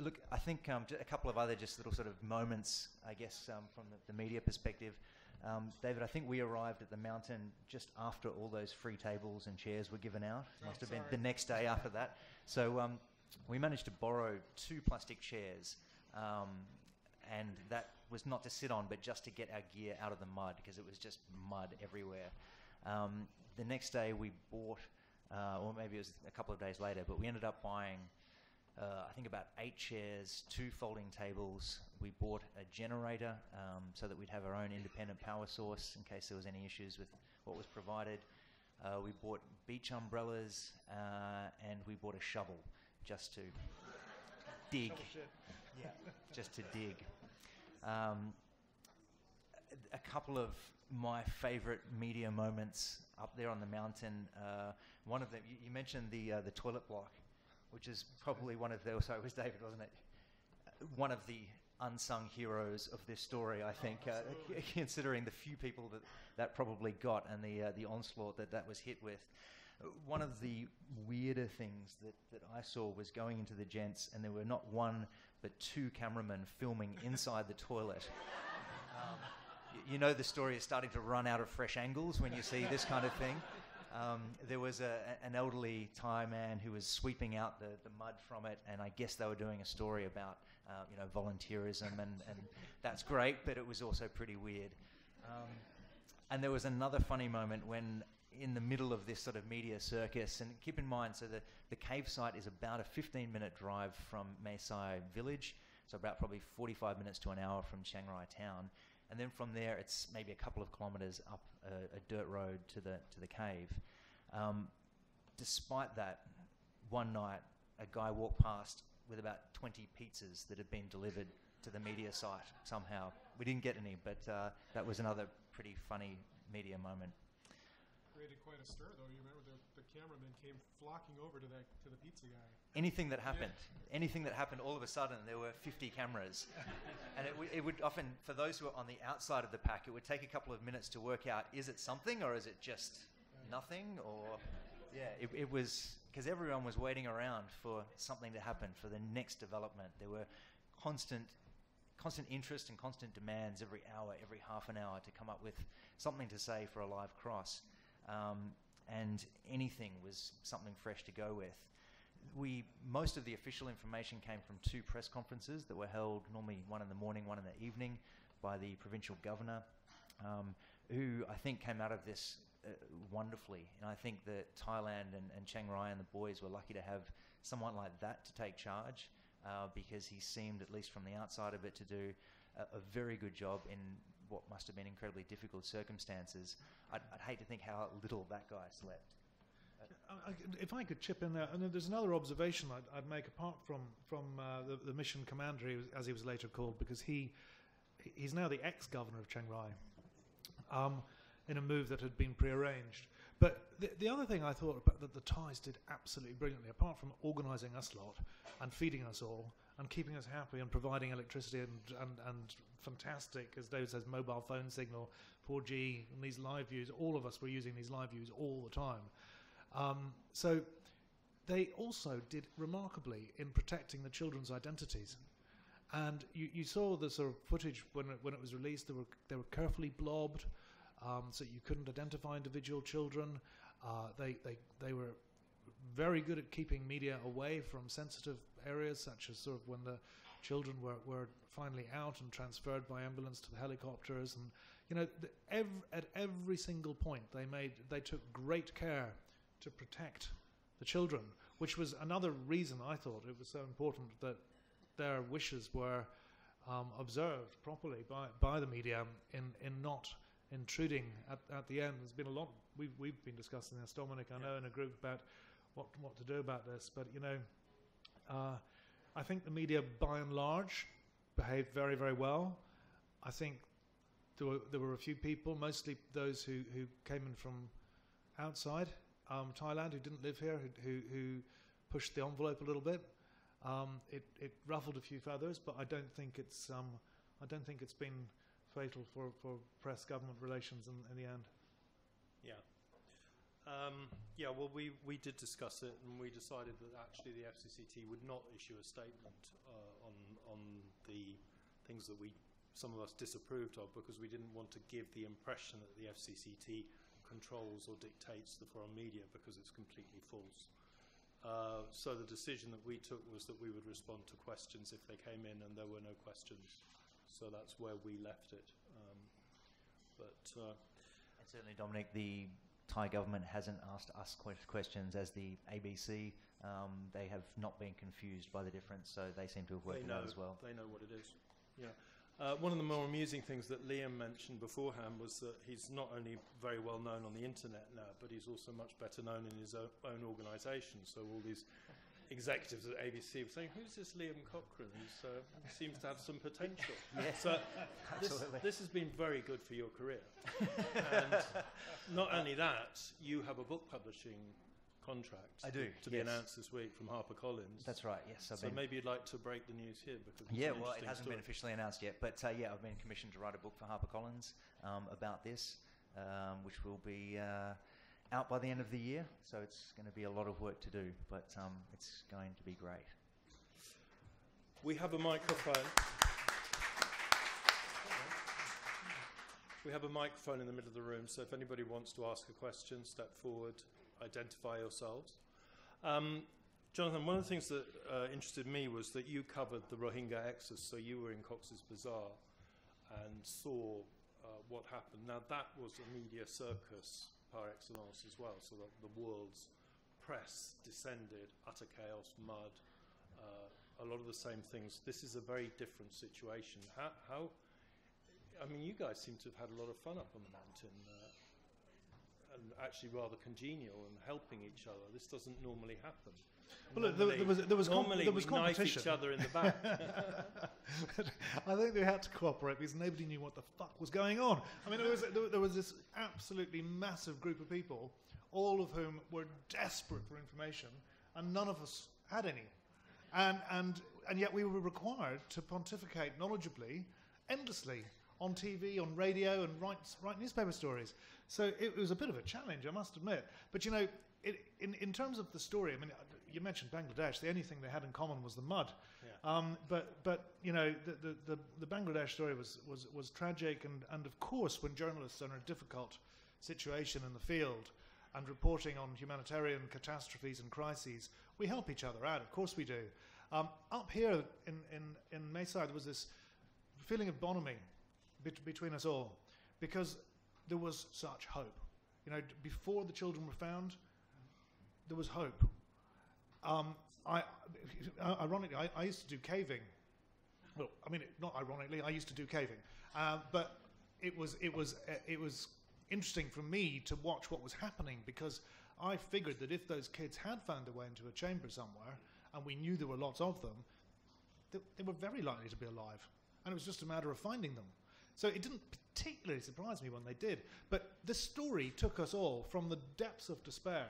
Look, I think a couple of other just little sort of moments, I guess, from the media perspective. David, I think we arrived at the mountain just after all those free tables and chairs were given out. Must have been the next day after that. So we managed to borrow 2 plastic chairs, and that was not to sit on, but just to get our gear out of the mud, because it was just mud everywhere. The next day we bought, or maybe it was a couple of days later, but we ended up buying I think about 8 chairs, 2 folding tables. We bought a generator so that we'd have our own independent power source in case there was any issues with what was provided. We bought beach umbrellas and we bought a shovel just to dig. Yeah, just to dig. A couple of my favourite media moments up there on the mountain. One of them, you mentioned the toilet block, which is probably one of the, sorry, it was David, wasn't it? One of the unsung heroes of this story, I think, considering the few people that probably got and the onslaught that was hit with. One of the weirder things that I saw was going into the gents, and there were not 1 but 2 cameramen filming inside the toilet. You know the story is starting to run out of fresh angles when you see this kind of thing. There was an elderly Thai man who was sweeping out the mud from it, and I guess they were doing a story about volunteerism, and that's great, but it was also pretty weird. And there was another funny moment when, in the middle of this sort of media circus, and keep in mind, so the cave site is about a 15-minute drive from Mae Sai village, so about probably 45 minutes to an hour from Chiang Rai town. And then from there, it's maybe a couple of kilometres up a dirt road to the cave. Despite that, one night, a guy walked past with about 20 pizzas that had been delivered to the media site somehow. We didn't get any, but that was another pretty funny media moment. Created quite a stir, though. You remember the cameraman came flocking over to the pizza guy. Anything that happened, all of a sudden there were 50 cameras, and it would often, for those who are on the outside of the pack, it would take a couple of minutes to work out: is it something or is it just nothing? Or it was because everyone was waiting around for something to happen, for the next development. There were constant interest and constant demands every hour, every half an hour, to come up with something to say for a live cross. And anything was something fresh to go with. Most of the official information came from 2 press conferences that were held, normally one in the morning, one in the evening, by the provincial governor, who I think came out of this wonderfully. And I think that Thailand and Chiang Rai and the boys were lucky to have someone like that to take charge, because he seemed, at least from the outside of it, to do a very good job in what must have been incredibly difficult circumstances. I'd hate to think how little that guy slept. If I could chip in there, and there's another observation I'd make apart from the mission commander, as he was later called, because he's now the ex-governor of Chiang Rai, in a move that had been prearranged. But the other thing I thought about that the Thais did absolutely brilliantly, apart from organising us lot and feeding us all and keeping us happy and providing electricity and fantastic, as David says, mobile phone signal, 4G, and these live views. All of us were using these live views all the time. So they also did remarkably in protecting the children's identities. And you saw the sort of footage when it was released. They were carefully blobbed, so you couldn't identify individual children. They were very good at keeping media away from sensitive areas, such as sort of when the children were finally out and transferred by ambulance to the helicopters. And at every single point they took great care to protect the children, which was another reason I thought it was so important that their wishes were observed properly by the media in not intruding at the end. There's been a lot we've been discussing this, Dominic, I know, in a group about what to do about this, but I think the media by and large behaved very, very well. I think there were a few people, mostly those who came in from outside Thailand, who didn't live here, who pushed the envelope a little bit. It ruffled a few feathers, but I don't think it's been fatal for press-government relations in the end. Yeah. Yeah, well, we did discuss it, and we decided that actually the FCCT would not issue a statement on the things that some of us disapproved of, because we didn't want to give the impression that the FCCT controls or dictates the foreign media, because it's completely false. So the decision that we took was that we would respond to questions if they came in, and there were no questions. So that's where we left it. And certainly, Dominic, the Thai government hasn't asked us questions as the ABC. They have not been confused by the difference, so they seem to have worked it out as well. They know what it is. Yeah. One of the more amusing things that Liam mentioned beforehand was that he's not only very well known on the internet now, but he's also much better known in his own organisation. So all these executives at ABC were saying, "Who's this Liam Cochrane? He seems to have some potential." Yes, so this has been very good for your career. And not only that, you have a book publishing contract. I do, to be announced this week from HarperCollins. That's right. Yes. So maybe you'd like to break the news here, because it's well, it hasn't been officially announced yet, but I've been commissioned to write a book for HarperCollins about this, which will be out by the end of the year. So it's going to be a lot of work to do, but it's going to be great. We have a microphone. We have a microphone in the middle of the room, so if anybody wants to ask a question, step forward, identify yourselves. Jonathan, one of the things that interested me was that you covered the Rohingya Axis, so you were in Cox's Bazar and saw what happened. Now, that was a media circus par excellence as well, so that the world's press descended, utter chaos, mud, a lot of the same things. This is a very different situation. How I mean, you guys seem to have had a lot of fun up on the mountain, and actually rather congenial and helping each other. This doesn't normally happen. Well, look, there was we knife competition. each other in the back. I think they had to cooperate because nobody knew what the fuck was going on. I mean, there was this absolutely massive group of people, all of whom were desperate for information, and none of us had any. And yet we were required to pontificate knowledgeably, endlessly, on TV, on radio, and write newspaper stories. So it was a bit of a challenge, I must admit. But, you know, in terms of the story, I mean, you mentioned Bangladesh. The only thing they had in common was the mud. Yeah. But you know, the Bangladesh story was tragic, and of course, when journalists are in a difficult situation in the field and reporting on humanitarian catastrophes and crises, we help each other out. Of course we do. Up here in Mayside, there was this feeling of bonhomie between us all, because there was such hope. You know, before the children were found, there was hope. Ironically, I used to do caving. Well, I mean, not ironically, I used to do caving, but it was interesting for me to watch what was happening, because I figured that if those kids had found a way into a chamber somewhere, and we knew there were lots of them, they were very likely to be alive, and it was just a matter of finding them. So it didn't particularly surprise me when they did. But this story took us all from the depths of despair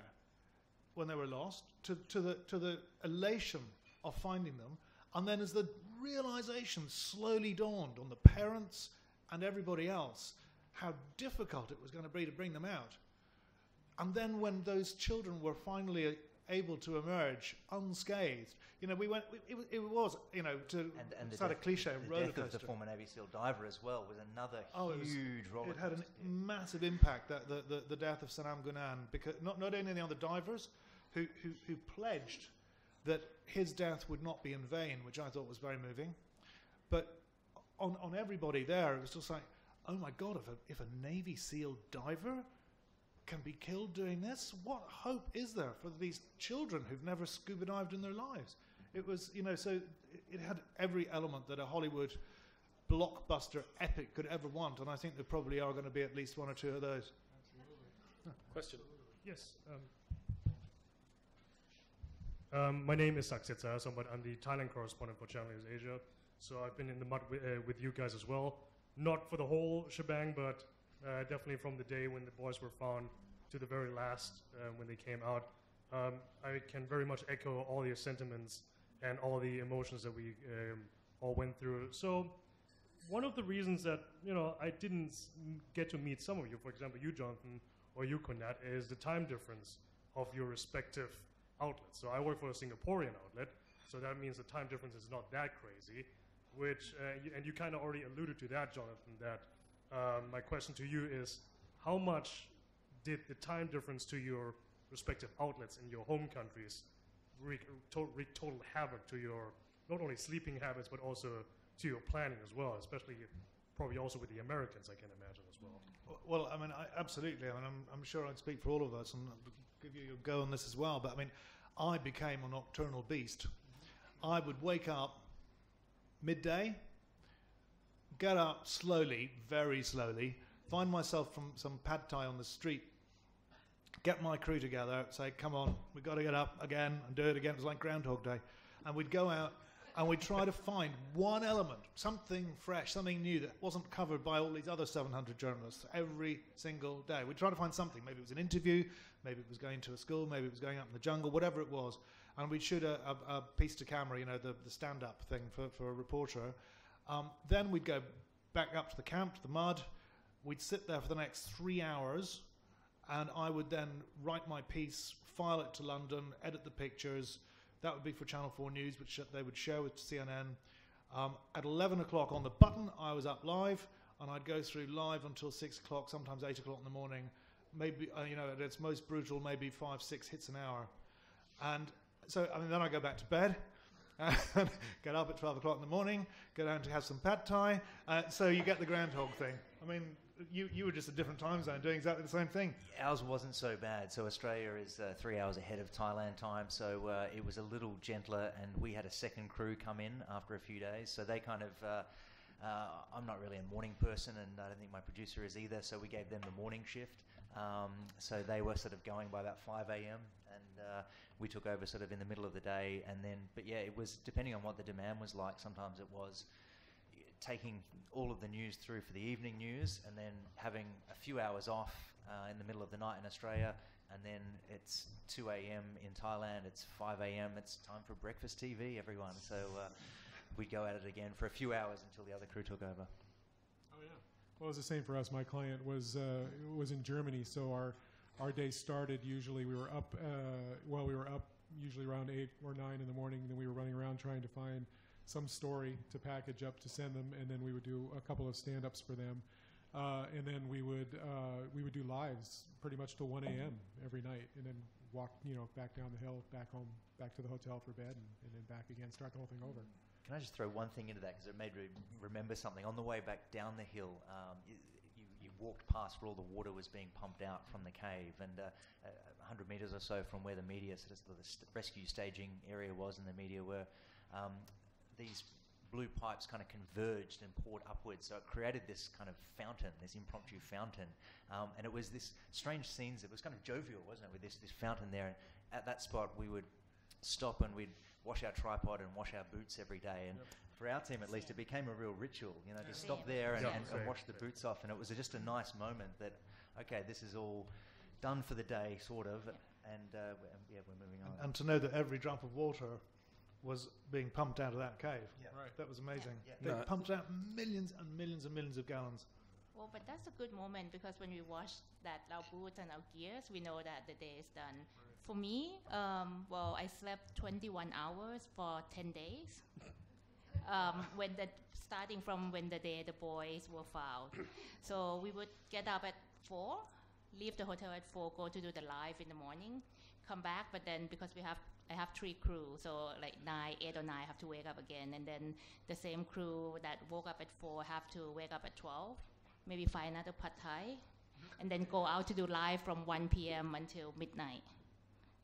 when they were lost to the elation of finding them. And then as the realization slowly dawned on the parents and everybody else how difficult it was going to be to bring them out. And then when those children were finally able to emerge unscathed, you know, it was, you know, to start a cliche, the roller death coaster. of the former Navy SEAL diver as well was another huge roller It had coaster. a massive impact, the death of Sanam Gunan, because not only on the divers who pledged that his death would not be in vain, which I thought was very moving, but on everybody there, it was just like, oh my God, if a Navy SEAL diver can be killed doing this, what hope is there for these children who've never scuba dived in their lives? It was, you know, so it had every element that a Hollywood blockbuster epic could ever want, and I think there probably are going to be at least one or two of those. Question? Yes. My name is Saksita, but I'm the Thailand correspondent for Channel News Asia. So I've been in the mud with you guys as well. Not for the whole shebang, but definitely from the day when the boys were found to the very last when they came out. I can very much echo all your sentiments and all the emotions that we all went through. So one of the reasons that, you know, I didn't get to meet some of you, for example, you, Jonathan, or Yukonet, is the time difference of your respective outlets. So I work for a Singaporean outlet, so that means the time difference is not that crazy, which, and you kind of already alluded to that, Jonathan, that my question to you is, how much did the time difference to your respective outlets in your home countries wreak total havoc to your, not only sleeping habits, but also to your planning as well, especially probably also with the Americans, I can imagine as well. Well, I mean, absolutely. I mean, I'm sure I'd speak for all of us and give you your go on this as well. But I mean, I became a nocturnal beast. I would wake up midday, get up slowly, very slowly, find myself from some pad thai on the street, get my crew together, say, come on, we've got to get up again and do it again. It was like Groundhog Day. And we'd go out and we'd try to find one element, something fresh, something new that wasn't covered by all these other 700 journalists every single day. We'd try to find something. Maybe it was an interview, maybe it was going to a school, maybe it was going up in the jungle, whatever it was. And we'd shoot a piece to camera, you know, the stand-up thing for a reporter. Then we'd go back up to the camp, to the mud. We'd sit there for the next 3 hours, and I would then write my piece, file it to London, edit the pictures. That would be for Channel 4 News, which they would share with CNN. At 11 o'clock on the button, I was up live, and I'd go through live until 6 o'clock, sometimes 8 o'clock in the morning. Maybe, you know, at its most brutal, maybe 5, 6 hits an hour. And so, I mean, then I go back to bed, and get up at 12 o'clock in the morning, go down to have some pad thai. So you get the groundhog thing. I mean, you were just a different time zone doing exactly the same thing. Ours wasn't so bad. So Australia is 3 hours ahead of Thailand time, so it was a little gentler, and we had a second crew come in after a few days. So they kind of, I'm not really a morning person, and I don't think my producer is either, so we gave them the morning shift. So they were sort of going by about 5 a.m. and we took over sort of in the middle of the day, and then, but yeah, it was depending on what the demand was like. Sometimes it was taking all of the news through for the evening news, and then having a few hours off in the middle of the night in Australia, and then it's 2 a.m. in Thailand, it's 5 a.m., it's time for breakfast TV, everyone. So we'd go at it again for a few hours until the other crew took over. Oh yeah. Well, it was the same for us. My client was in Germany, so our day started usually, we were up usually around 8 or 9 in the morning, and then we were running around trying to find some story to package up to send them, and then we would do a couple of stand-ups for them, and then we would do lives pretty much till 1 a.m. every night, and then walk, you know, back down the hill, back home, back to the hotel for bed, and then back again, start the whole thing over. Can I just throw one thing into that, because it made me remember something. On the way back down the hill, you walked past where all the water was being pumped out from the cave, and 100 metres or so from where the media, so the rescue staging area was, and the media were, these blue pipes kind of converged and poured upwards, so it created this kind of fountain, this impromptu fountain, and it was this strange scenes. It was kind of jovial, wasn't it, with this fountain there. And at that spot, we would stop and we'd wash our tripod and wash our boots every day. And for our team, at least, it became a real ritual, you know, to stop there and wash the boots off. And it was just a nice moment that, okay, this is all done for the day, sort of, and yeah, we're moving on. And to know that every drop of water was being pumped out of that cave. Yeah. Right. That was amazing. Yeah. They pumped out millions and millions and millions of gallons. Well, but that's a good moment, because when we wash our boots and our gears, we know that the day is done. Right. For me, well, I slept 21 hours for 10 days. Starting from when the day the boys were found. So we would get up at 4, leave the hotel at 4, go to do the live in the morning, come back, but then because I have 3 crew, so like 8 or 9 have to wake up again, and then the same crew that woke up at 4 have to wake up at 12, maybe find another pad thai, and then go out to do live from 1 p.m. until midnight.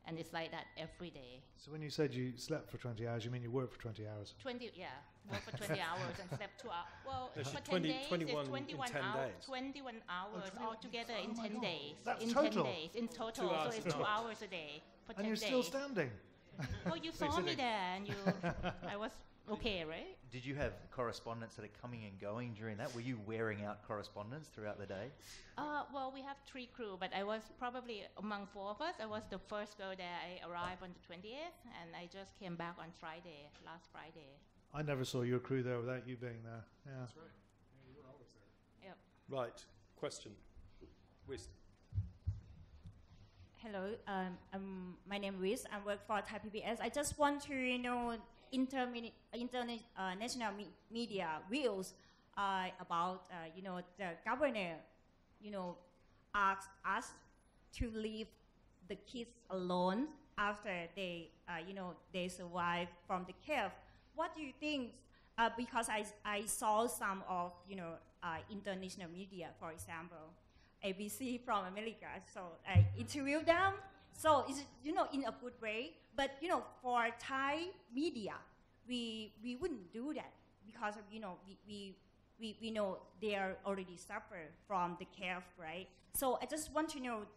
And it's like that every day. So when you said you slept for 20 hours, you mean you worked for 20 hours? 20, yeah. Worked for 20 hours and slept 2 hours. Well, There's for 21 10 days, it's 21 in 10 hours. days. 21 hours altogether in 10 days. That's in total. 10 days. In total, so it's 2 hours a day for 10 days. And you're still standing. Oh, you saw me there, and I was okay, right? Did you have correspondents that are coming and going during that? Were you wearing out correspondence throughout the day? Well, we have 3 crew, but I was probably, among 4 of us, I was the first girl there. I arrived on the 20th, and I just came back on last Friday. I never saw your crew there without you being there. Yeah. That's right. Yeah, you were always there. Yep. Right. Question. West. Hello, my name is Riz. I work for Thai PBS. I just want to know international media views about the governor asked us to leave the kids alone after they they survive from the cave. What do you think? Because I saw some of international media, for example, ABC from America. So I interviewed them. So it's in a good way. But for Thai media, we wouldn't do that because of, we know they are already suffer from the cave, right? So I just want to know,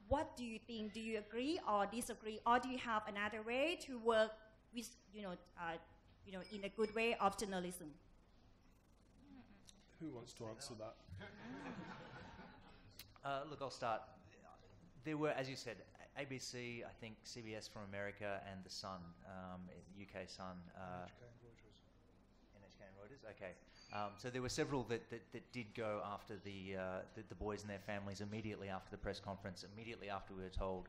what do you think? Do you agree or disagree, or do you have another way to work with in a good way of journalism? Who wants to answer that? Look, I'll start. There were, as you said, ABC, I think CBS from America, and the Sun, UK Sun. NHK and Reuters. Okay. So there were several that did go after the boys and their families immediately after the press conference, immediately after we were told,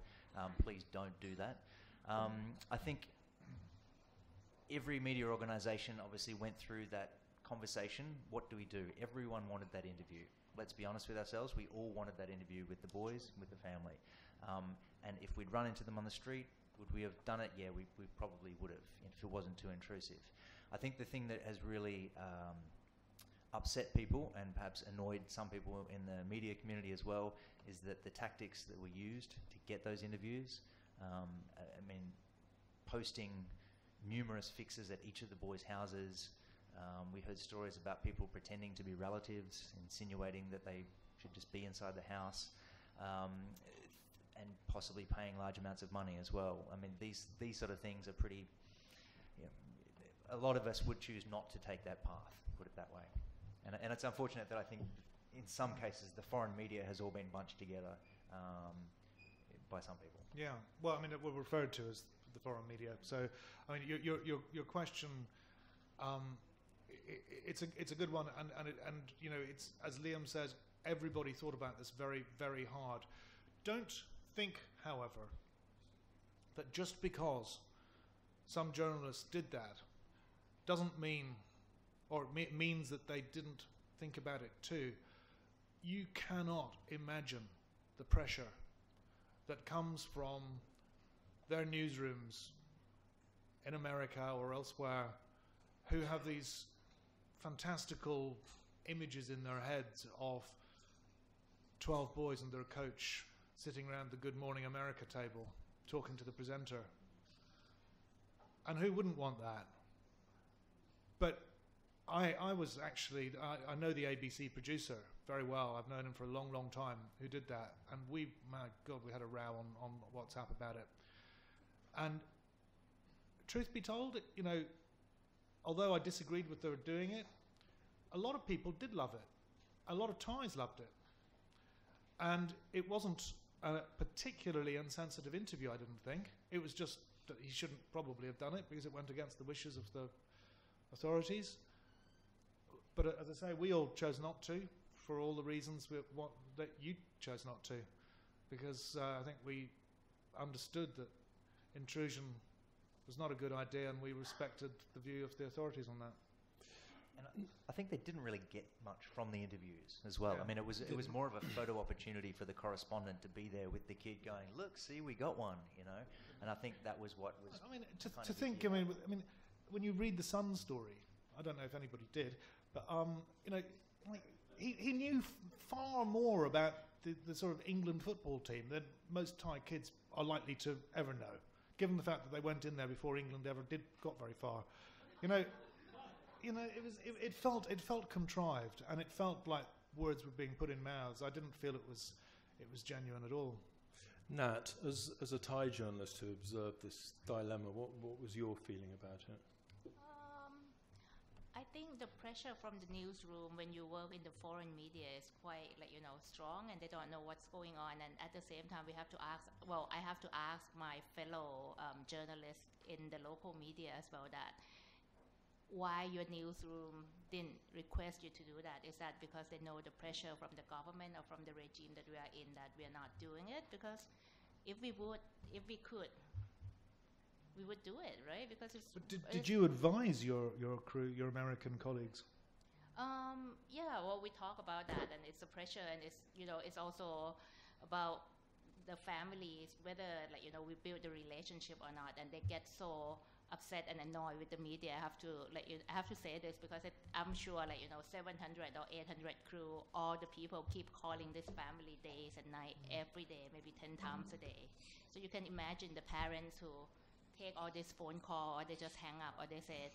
please don't do that. I think every media organisation obviously went through that conversation. What do we do? Everyone wanted that interview. Let's be honest with ourselves, we all wanted that interview with the boys, with the family. And if we'd run into them on the street, would we have done it? Yeah, we probably would have, if it wasn't too intrusive. I think the thing that has really upset people and perhaps annoyed some people in the media community as well is that the tactics that were used to get those interviews, I mean, posting numerous fixes at each of the boys' houses. We heard stories about people pretending to be relatives, insinuating that they should just be inside the house, and possibly paying large amounts of money as well. I mean, these sort of things are pretty... a lot of us would choose not to take that path, put it that way. And it's unfortunate that I think in some cases the foreign media has all been bunched together by some people. Yeah, well, I mean, we're referred to as the foreign media. So, I mean, your question, it's a good one, and it's, as Liam says, everybody thought about this very, very hard. Don't think, however, that just because some journalists did that doesn't mean, or it means that they didn't think about it too. You cannot imagine the pressure that comes from their newsrooms in America or elsewhere, who have these fantastical images in their heads of 12 boys and their coach sitting around the Good Morning America table talking to the presenter. And who wouldn't want that? But I was actually, I know the ABC producer very well. I've known him for a long, long time, who did that. And my God, we had a row on WhatsApp about it. And truth be told, although I disagreed with their doing it, a lot of people did love it. A lot of Thais loved it. And it wasn't a particularly insensitive interview, I didn't think. It was just that he shouldn't probably have done it because it went against the wishes of the authorities. But as I say, we all chose not to for all the reasons that you chose not to, because I think we understood that intrusion was not a good idea, and we respected the view of the authorities on that. And I think they didn't really get much from the interviews as well. Yeah. I mean, it was more of a photo opportunity for the correspondent to be there with the kid going, "Look, see, we got one," And I think that was what was. I mean, to think. I mean, when you read the Sun story, I don't know if anybody did, but he knew far more about the sort of England football team than most Thai kids are likely to ever know, given the fact that they went in there before England ever got very far. It felt contrived, and it felt like words were being put in mouths. I didn't feel it was genuine at all. Nat, as a Thai journalist who observed this dilemma, what was your feeling about it? I think the pressure from the newsroom when you work in the foreign media is quite strong, and they don't know what's going on. And at the same time, I have to ask my fellow journalists in the local media as well that why your newsroom didn't request you to do that? Is that because they know the pressure from the government or from the regime that we are in that we are not doing it? Because if we could, we would do it, right? Because it's. But did you advise your crew, your American colleagues? Yeah, well, we talk about that, and it's a pressure, and it's, you know, it's also about the families, whether, like, you know, we build a relationship or not, and they get so upset and annoyed with the media. I have to say this because I'm sure, like, you know, 700 or 800 crew, all the people keep calling this family days and night, every day, maybe 10 times a day. So you can imagine the parents who take all this phone call, or they just hang up, or they say,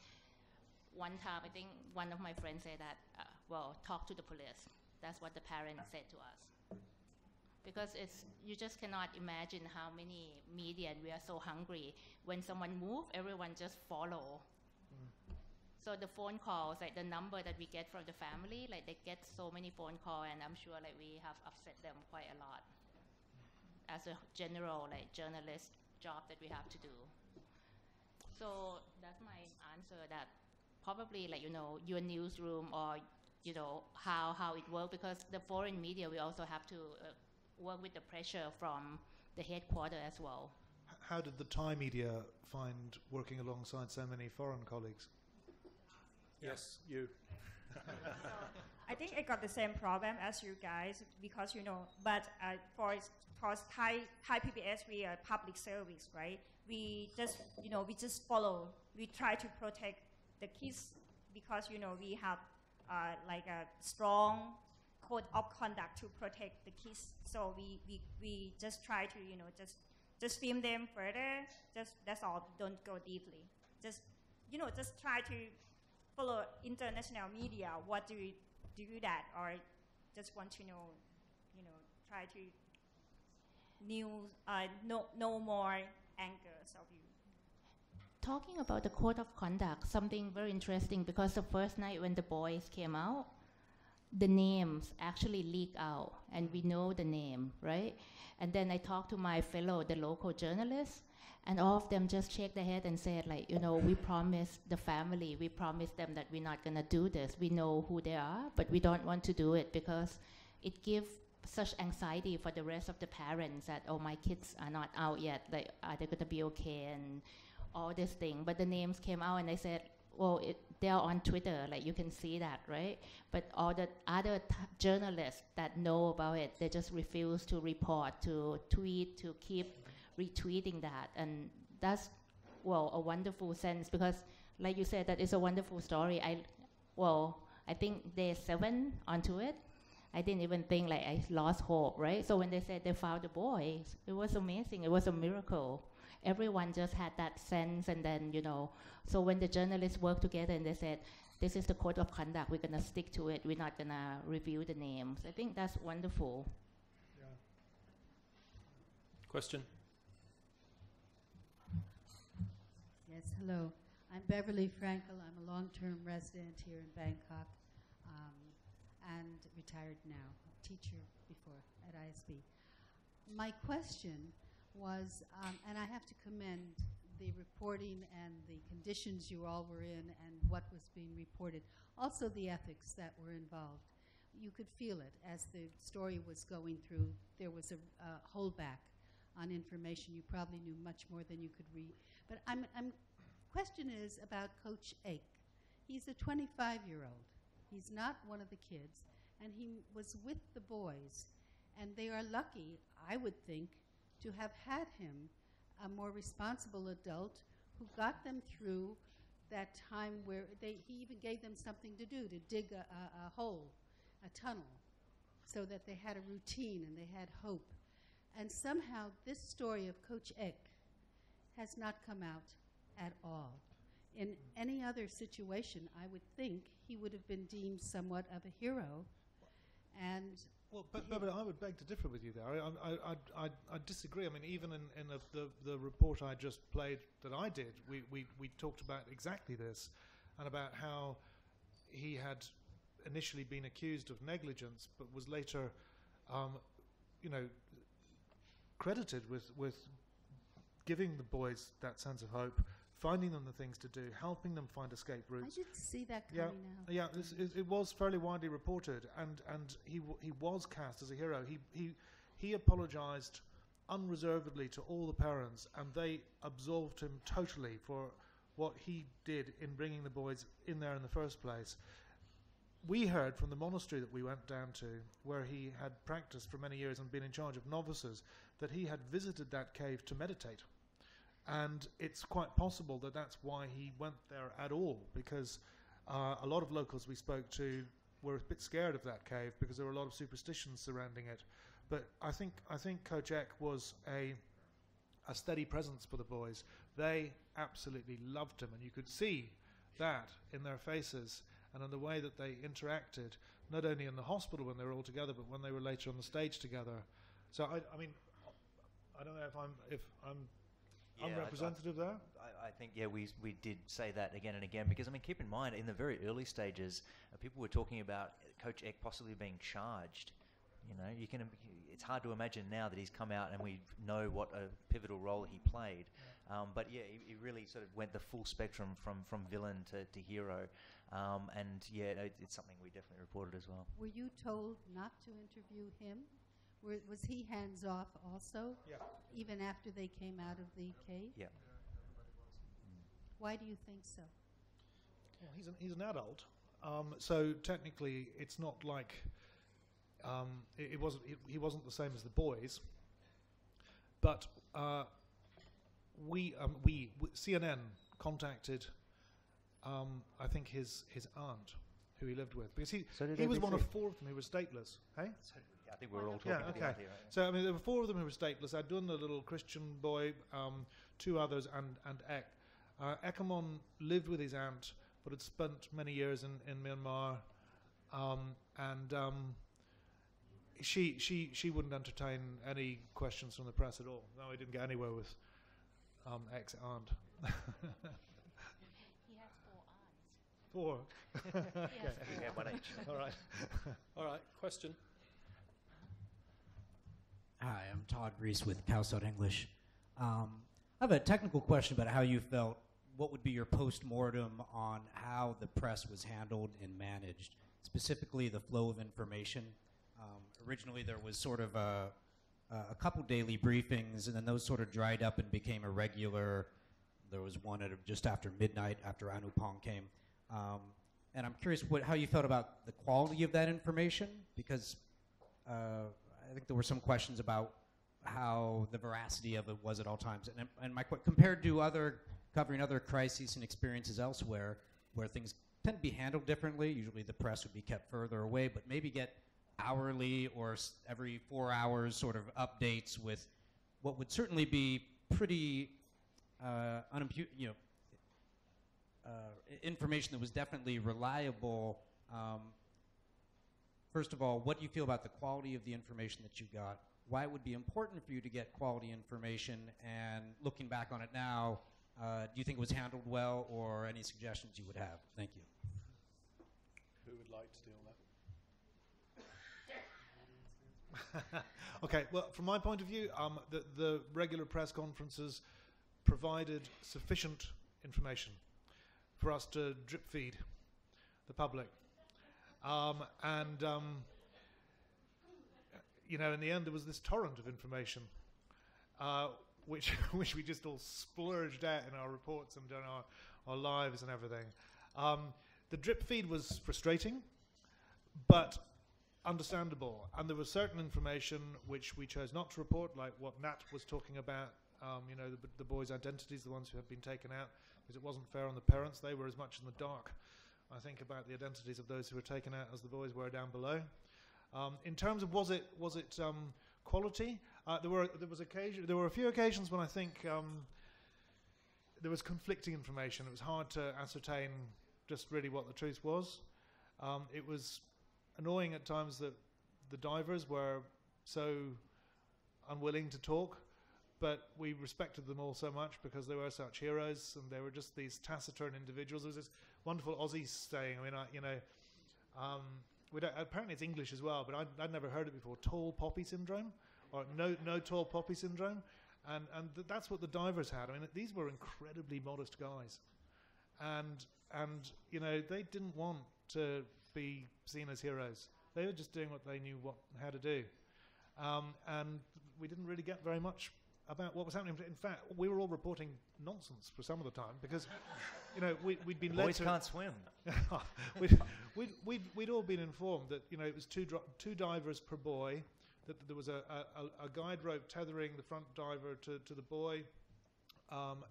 one time, I think one of my friends said that, well, talk to the police. That's what the parents said to us. Because you just cannot imagine how many media, and we are so hungry. When someone moves, everyone just follow. So the phone calls, like the number that we get from the family, like they get so many phone calls, and I'm sure like we have upset them quite a lot as a general, like, journalist job that we have to do. So that's my answer, that probably, like, you know, your newsroom, or, you know, how it works, because the foreign media, we also have to work with the pressure from the headquarters as well. How did the Thai media find working alongside so many foreign colleagues? Yes, you. I think I got the same problem as you guys, because, you know, but for Thai PBS, we are public service, right? We just, you know, we just follow. We try to protect the kids because, you know, we have like a strong code of conduct to protect the kids. So we just try to, you know, just film them further. That's all. Don't go deeply. Just, you know, just try to follow international media. What do we do that, or just want to know, you know, try to know more angles of you. Talking about the code of conduct, something very interesting, because the first night when the boys came out, the names actually leak out, and we know the name, right? And then I talked to my fellow, the local journalists, and all of them just shake their head and said, like, you know, we promised the family, we promised them that we're not going to do this. We know who they are, but we don't want to do it because it gives such anxiety for the rest of the parents that, oh, my kids are not out yet, like, are they going to be okay, and all this thing. But the names came out, and I said, well, they're on Twitter, like, you can see that, right? But all the other journalists that know about it, they just refuse to report, to tweet, to keep retweeting that. And that's, well, a wonderful sense, because like you said, that is a wonderful story. I think day 7 onto it, I didn't even think, like, I lost hope, right? So when they said they found the boys, it was amazing. It was a miracle. Everyone just had that sense, and then, you know, so when the journalists worked together and they said, this is the code of conduct, we're going to stick to it, we're not going to review the names. I think that's wonderful. Yeah. Question? Yes, hello. I'm Beverly Frankel. I'm a long-term resident here in Bangkok, and retired now, teacher before at ISB. My question was, and I have to commend the reporting and the conditions you all were in and what was being reported, also the ethics that were involved. You could feel it as the story was going through. There was a holdback on information. You probably knew much more than you could read. But question is about Coach Ek. He's a 25-year-old. He's not one of the kids, and he was with the boys, and they are lucky, I would think, to have had him, a more responsible adult who got them through that time where he even gave them something to do, to dig a hole, a tunnel, so that they had a routine and they had hope. And somehow this story of Coach Ek has not come out at all. In any other situation, I would think he would have been deemed somewhat of a hero. And well, but I would beg to differ with you there. I disagree. I mean, even in the report I just played that I did, we talked about exactly this, and about how he had initially been accused of negligence, but was later, you know, credited with giving the boys that sense of hope, finding them the things to do, helping them find escape I routes. didn't see that coming out. Yeah, it was fairly widely reported, and he was cast as a hero. He apologised unreservedly to all the parents, and they absolved him totally for what he did in bringing the boys in there in the first place. We heard from the monastery that we went down to, where he had practiced for many years and been in charge of novices, that he had visited that cave to meditate. And it's quite possible that that's why he went there at all, because a lot of locals we spoke to were a bit scared of that cave because there were a lot of superstitions surrounding it. But I think Coach Eck was a steady presence for the boys. They absolutely loved him, and you could see that in their faces and in the way that they interacted, not only in the hospital when they were all together, but when they were later on the stage together. So I mean, I don't know if I'm unrepresentative there. I think, yeah, we did say that again and again, because I mean, keep in mind, in the very early stages, people were talking about Coach Eck possibly being charged. You know, it's hard to imagine now that he's come out and we know what a pivotal role he played. But yeah, he really sort of went the full spectrum from villain to hero. And yeah, it's something we definitely reported as well. Were you told not to interview him? Was he hands off also? Yeah. Even after they came out of the cave? Yeah. Why do you think so? Well, he's an adult, so technically it's not like he wasn't the same as the boys. But CNN contacted I think his aunt, who he lived with, because he was one of 4 of them who were stateless. Hey. I think we're all talking to the idea, right? So I mean, there were 4 of them who were stateless. I'd done the little Christian boy, 2 others, and Ek. Ekamon lived with his aunt, but had spent many years in Myanmar, and she wouldn't entertain any questions from the press at all. No, he didn't get anywhere with Ek's aunt. He has 4 aunts. 4. Yes. Yeah, 1 each. All right. All right. Question. Hi, I'm Todd Reese with Cowside English. I have a technical question about how you felt. What would be your post-mortem on how the press was handled and managed, specifically the flow of information? Originally, there was sort of a couple daily briefings, and then those sort of dried up and became irregular. There was one at just after midnight, after Anupong came. And I'm curious how you felt about the quality of that information, because I think there were some questions about how the veracity of it was at all times. And compared to covering other crises and experiences elsewhere, where things tend to be handled differently, usually the press would be kept further away, but maybe get hourly or every 4 hours sort of updates with what would certainly be pretty information that was definitely reliable. First of all, what do you feel about the quality of the information that you got? Why it would be important for you to get quality information? And looking back on it now, do you think it was handled well, or any suggestions you would have? Thank you. Who would like to deal with that? Okay, well, from my point of view, the regular press conferences provided sufficient information for us to drip feed the public. You know, in the end, there was this torrent of information, which we just all splurged out in our reports and in our lives and everything. The drip feed was frustrating, but understandable. And there was certain information which we chose not to report, like what Nat was talking about, you know, the boys' identities, the ones who had been taken out, because it wasn't fair on the parents. They were as much in the dark, I think, about the identities of those who were taken out as the boys were down below. In terms of was it quality, there were a few occasions when I think there was conflicting information. It was hard to ascertain just really what the truth was. It was annoying at times that the divers were so unwilling to talk, but we respected them all so much because they were such heroes, and they were just these taciturn individuals. There was this wonderful Aussie saying, I mean, apparently it's English as well, but I'd never heard it before, tall poppy syndrome, or no tall poppy syndrome. And that's what the divers had. I mean, these were incredibly modest guys. And you know, they didn't want to be seen as heroes. They were just doing what they knew how to do. And we didn't really get very much about what was happening. In fact, we were all reporting nonsense for some of the time because, you know, we'd been led Boys to... can't swim. we'd all been informed that, you know, it was two divers per buoy, that there was a guide rope tethering the front diver to the buoy, and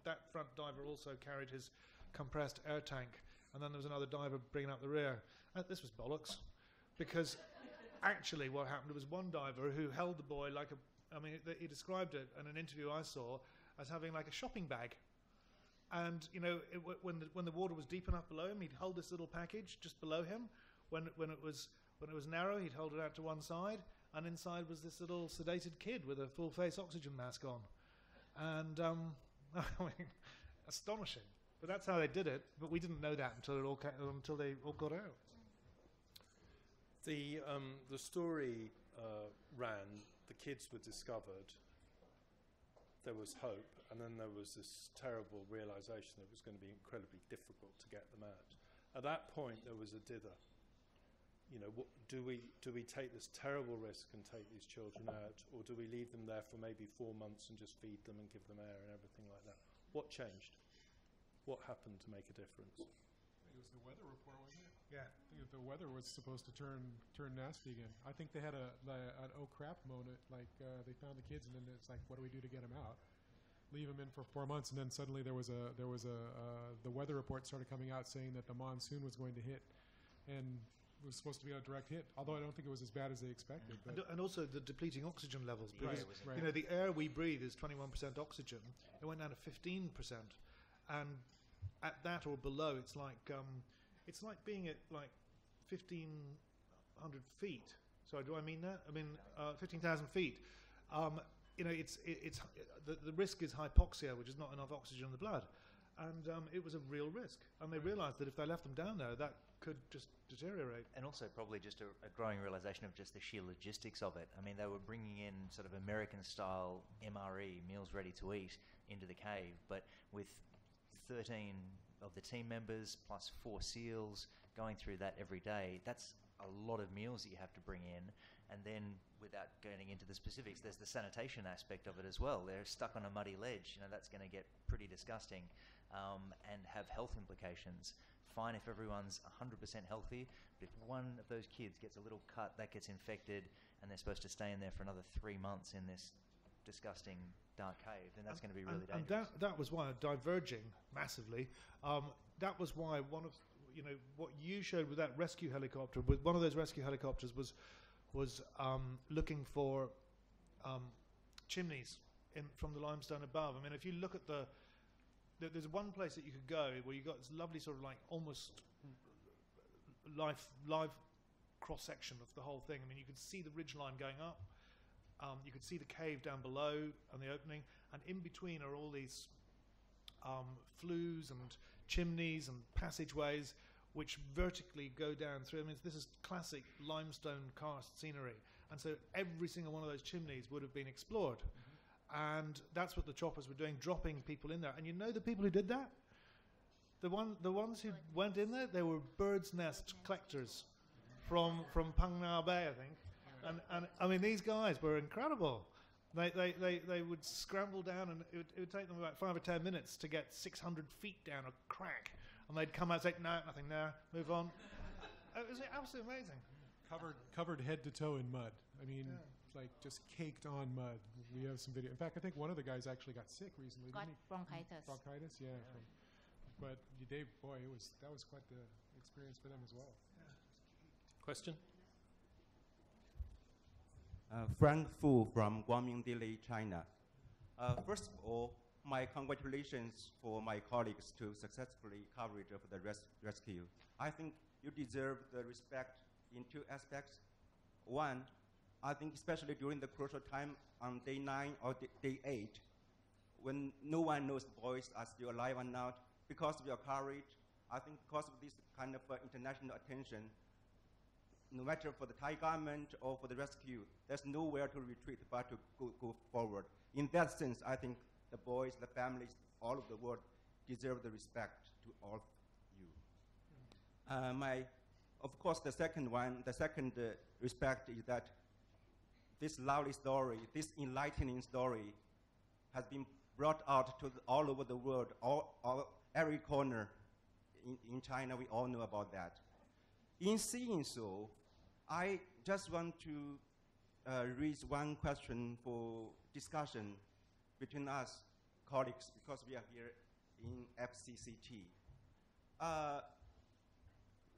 that front diver also carried his compressed air tank, and then there was another diver bringing up the rear. This was bollocks, because actually what happened was one diver who held the buoy like he described it in an interview I saw as having like a shopping bag. And, you know, when the water was deep enough below him, he'd hold this little package just below him. When it was narrow, he'd hold it out to one side, and inside was this little sedated kid with a full-face oxygen mask on. And, I mean, astonishing. But that's how they did it, but we didn't know that until they all got out. The story ran, the kids were discovered, there was hope, and then there was this terrible realization that it was going to be incredibly difficult to get them out. At that point, there was a dither. You know, do we take this terrible risk and take these children out, or do we leave them there for maybe 4 months and just feed them and give them air and everything like that? What changed? What happened to make a difference? I think it was the weather report, wasn't it? Yeah. I think the weather was supposed to turn nasty again. I think they had an oh crap moment, like they found the kids and then it's like, what do we do to get them out? Leave them in for 4 months, and then suddenly the weather report started coming out saying that the monsoon was going to hit, and it was supposed to be a direct hit. Although I don't think it was as bad as they expected. But And also the depleting oxygen levels, because right. you know, the air we breathe is 21% oxygen. It went down to 15%, and at that or below, it's like being at like 1,500 feet. Sorry, do I mean that? I mean 15,000 feet. You know, the risk is hypoxia, which is not enough oxygen in the blood, and it was a real risk. And they realised that if they left them down there, that could just deteriorate. And also probably just a growing realization of just the sheer logistics of it. I mean, they were bringing in sort of American-style MRE, meals ready to eat, into the cave, but with 13 of the team members plus 4 SEALs going through that every day, that's a lot of meals that you have to bring in. And then, without getting into the specifics, there's the sanitation aspect of it as well. They're stuck on a muddy ledge. You know, that's going to get pretty disgusting and have health implications. Fine if everyone's 100% healthy, but if one of those kids gets a little cut, that gets infected, and they're supposed to stay in there for another 3 months in this disgusting dark cave, then that's going to be really dangerous. And that was why, diverging massively, that was why one of, you know, what you showed with that rescue helicopter, with one of those rescue helicopters was looking for chimneys from the limestone above. I mean, if you look at there's one place that you could go where you got this lovely sort of like almost live cross section of the whole thing. I mean, you could see the ridgeline going up. You could see the cave down below and the opening, and in between are all these flues and chimneys and passageways which vertically go down through. I mean, this is classic limestone karst scenery, and so every single one of those chimneys would have been explored. And that's what the choppers were doing, dropping people in there. And you know the people who did that? The ones who went in there, they were bird's nest collectors from Phang Nga Bay, I think. And I mean, these guys were incredible. They would scramble down, and it would take them about 5 or 10 minutes to get 600 feet down a crack. And they'd come out and say, no, nothing there, move on. It was absolutely amazing. Covered head to toe in mud. I mean, like just caked on mud. We have some video. In fact, I think one of the guys actually got sick recently. Got didn't he? bronchitis. Bronchitis, yeah. But Dave, boy, that was quite the experience for them as well. Question? Frank Fu from Guangming, Delhi, China. First of all, my congratulations for my colleagues to successfully coverage of the rescue. I think you deserve the respect in 2 aspects. One, I think especially during the crucial time on day 9 or day 8, when no one knows the boys are still alive or not, because of your courage, I think because of this kind of international attention, no matter for the Thai government or for the rescue, there's nowhere to retreat but to go forward. In that sense, I think the boys, the families, all of the world deserve the respect to all of you. Of course, the second respect is that this lovely story, this enlightening story, has been brought out to all over the world, every corner in China. We all know about that. In seeing so, I just want to raise one question for discussion between us colleagues, because we are here in FCCT.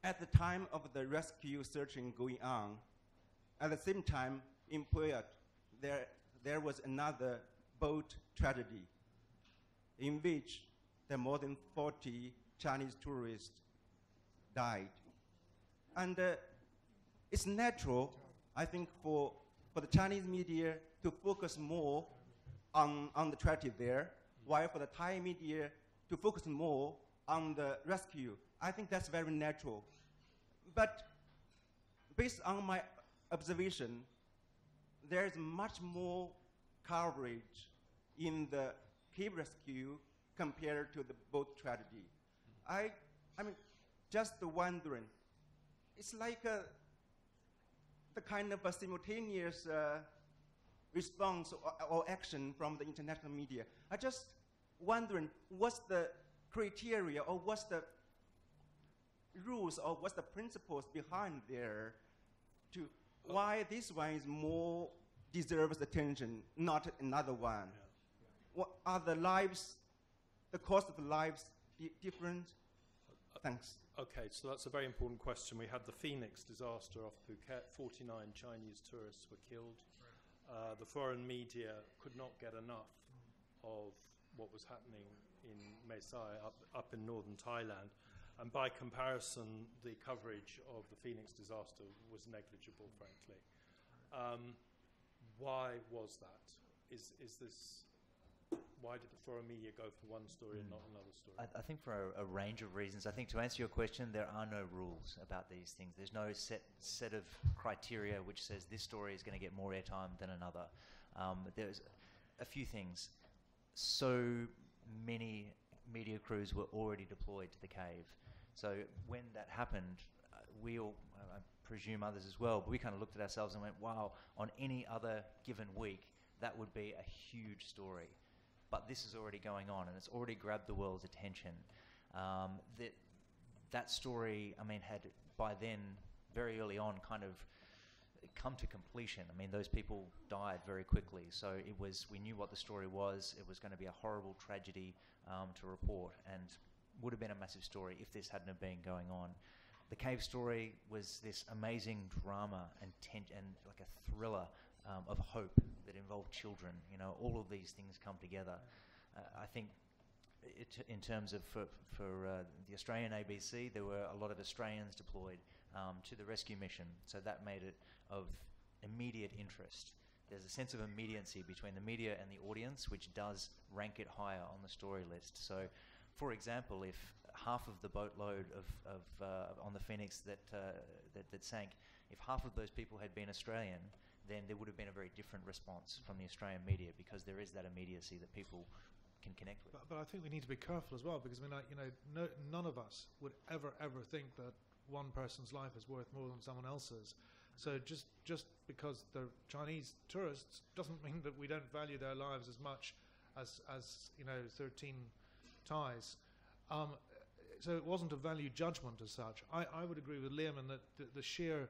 At the time of the rescue searching going on, at the same time in Phuket, there was another boat tragedy in which there more than 40 Chinese tourists died. And it's natural, I think, for the Chinese media to focus more on the tragedy there, while for the Thai media to focus more on the rescue. I think that's very natural. But based on my observation, there is much more coverage in the cave rescue compared to the boat tragedy. I mean, just wondering, it's like the kind of a simultaneous response or action from the international media. I just wondering, what's the criteria or what's the rules or what's the principles behind there to why this one is more deserves attention, not another one? What are the lives, the cost of the lives different? Thanks. Okay, so that's a very important question. We had the Phoenix disaster off Phuket. 49 Chinese tourists were killed. The foreign media could not get enough of what was happening in Mae Sai up in northern Thailand. And by comparison, the coverage of the Phoenix disaster was negligible, frankly. Why was that? Is this... Why did the foreign media go for one story and not another story? I think for a range of reasons. I think to answer your question, there are no rules about these things. There's no set of criteria which says this story is going to get more airtime than another. There's a few things. So many media crews were already deployed to the cave. So when that happened, we all, I presume others as well, but we kind of looked at ourselves and went, wow, on any other given week, that would be a huge story. But this is already going on, and it's already grabbed the world's attention. That story, I mean, had by then, very early on, kind of come to completion. I mean, those people died very quickly, so we knew what the story was. It was going to be a horrible tragedy to report, and would have been a massive story if this hadn't have been going on. The cave story was this amazing drama and like a thriller of hope that involved children. You know, all of these things come together. I think in terms of for the Australian ABC, there were a lot of Australians deployed to the rescue mission, so that made it of immediate interest. There's a sense of immediacy between the media and the audience, which does rank it higher on the story list. So, for example, if half of the boatload on the Phoenix that sank, if half of those people had been Australian, then there would have been a very different response from the Australian media, because there is that immediacy that people can connect with. But I think we need to be careful as well, because I mean, none of us would ever think that one person's life is worth more than someone else's. So just because they're Chinese tourists doesn't mean that we don't value their lives as much as 13 Thais. So it wasn't a value judgment as such. I would agree with Liam in that the sheer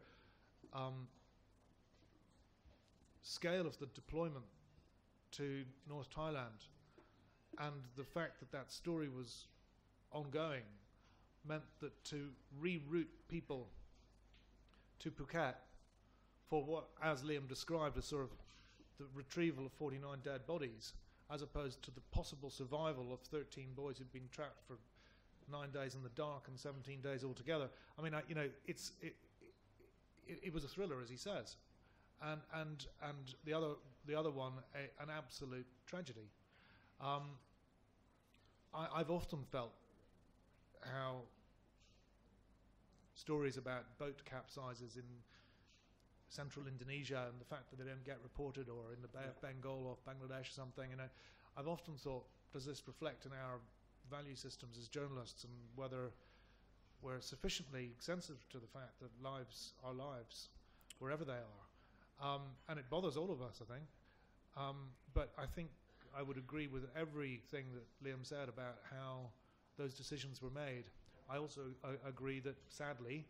scale of the deployment to North Thailand and the fact that story was ongoing meant that to reroute people to Phuket for what, as Liam described, as sort of the retrieval of 49 dead bodies, as opposed to the possible survival of 13 boys who'd been trapped for 9 days in the dark and 17 days altogether. I mean, it was a thriller, as he says, and the other one an absolute tragedy. I've often felt how stories about boat capsizes in central Indonesia and the fact that they don't get reported, or in the Bay of Bengal or Bangladesh or something. I've often thought, does this reflect in our value systems as journalists, and whether we're sufficiently sensitive to the fact that lives are lives, wherever they are. And it bothers all of us, I think. But I think I would agree with everything that Liam said about how those decisions were made. I also agree that, sadly,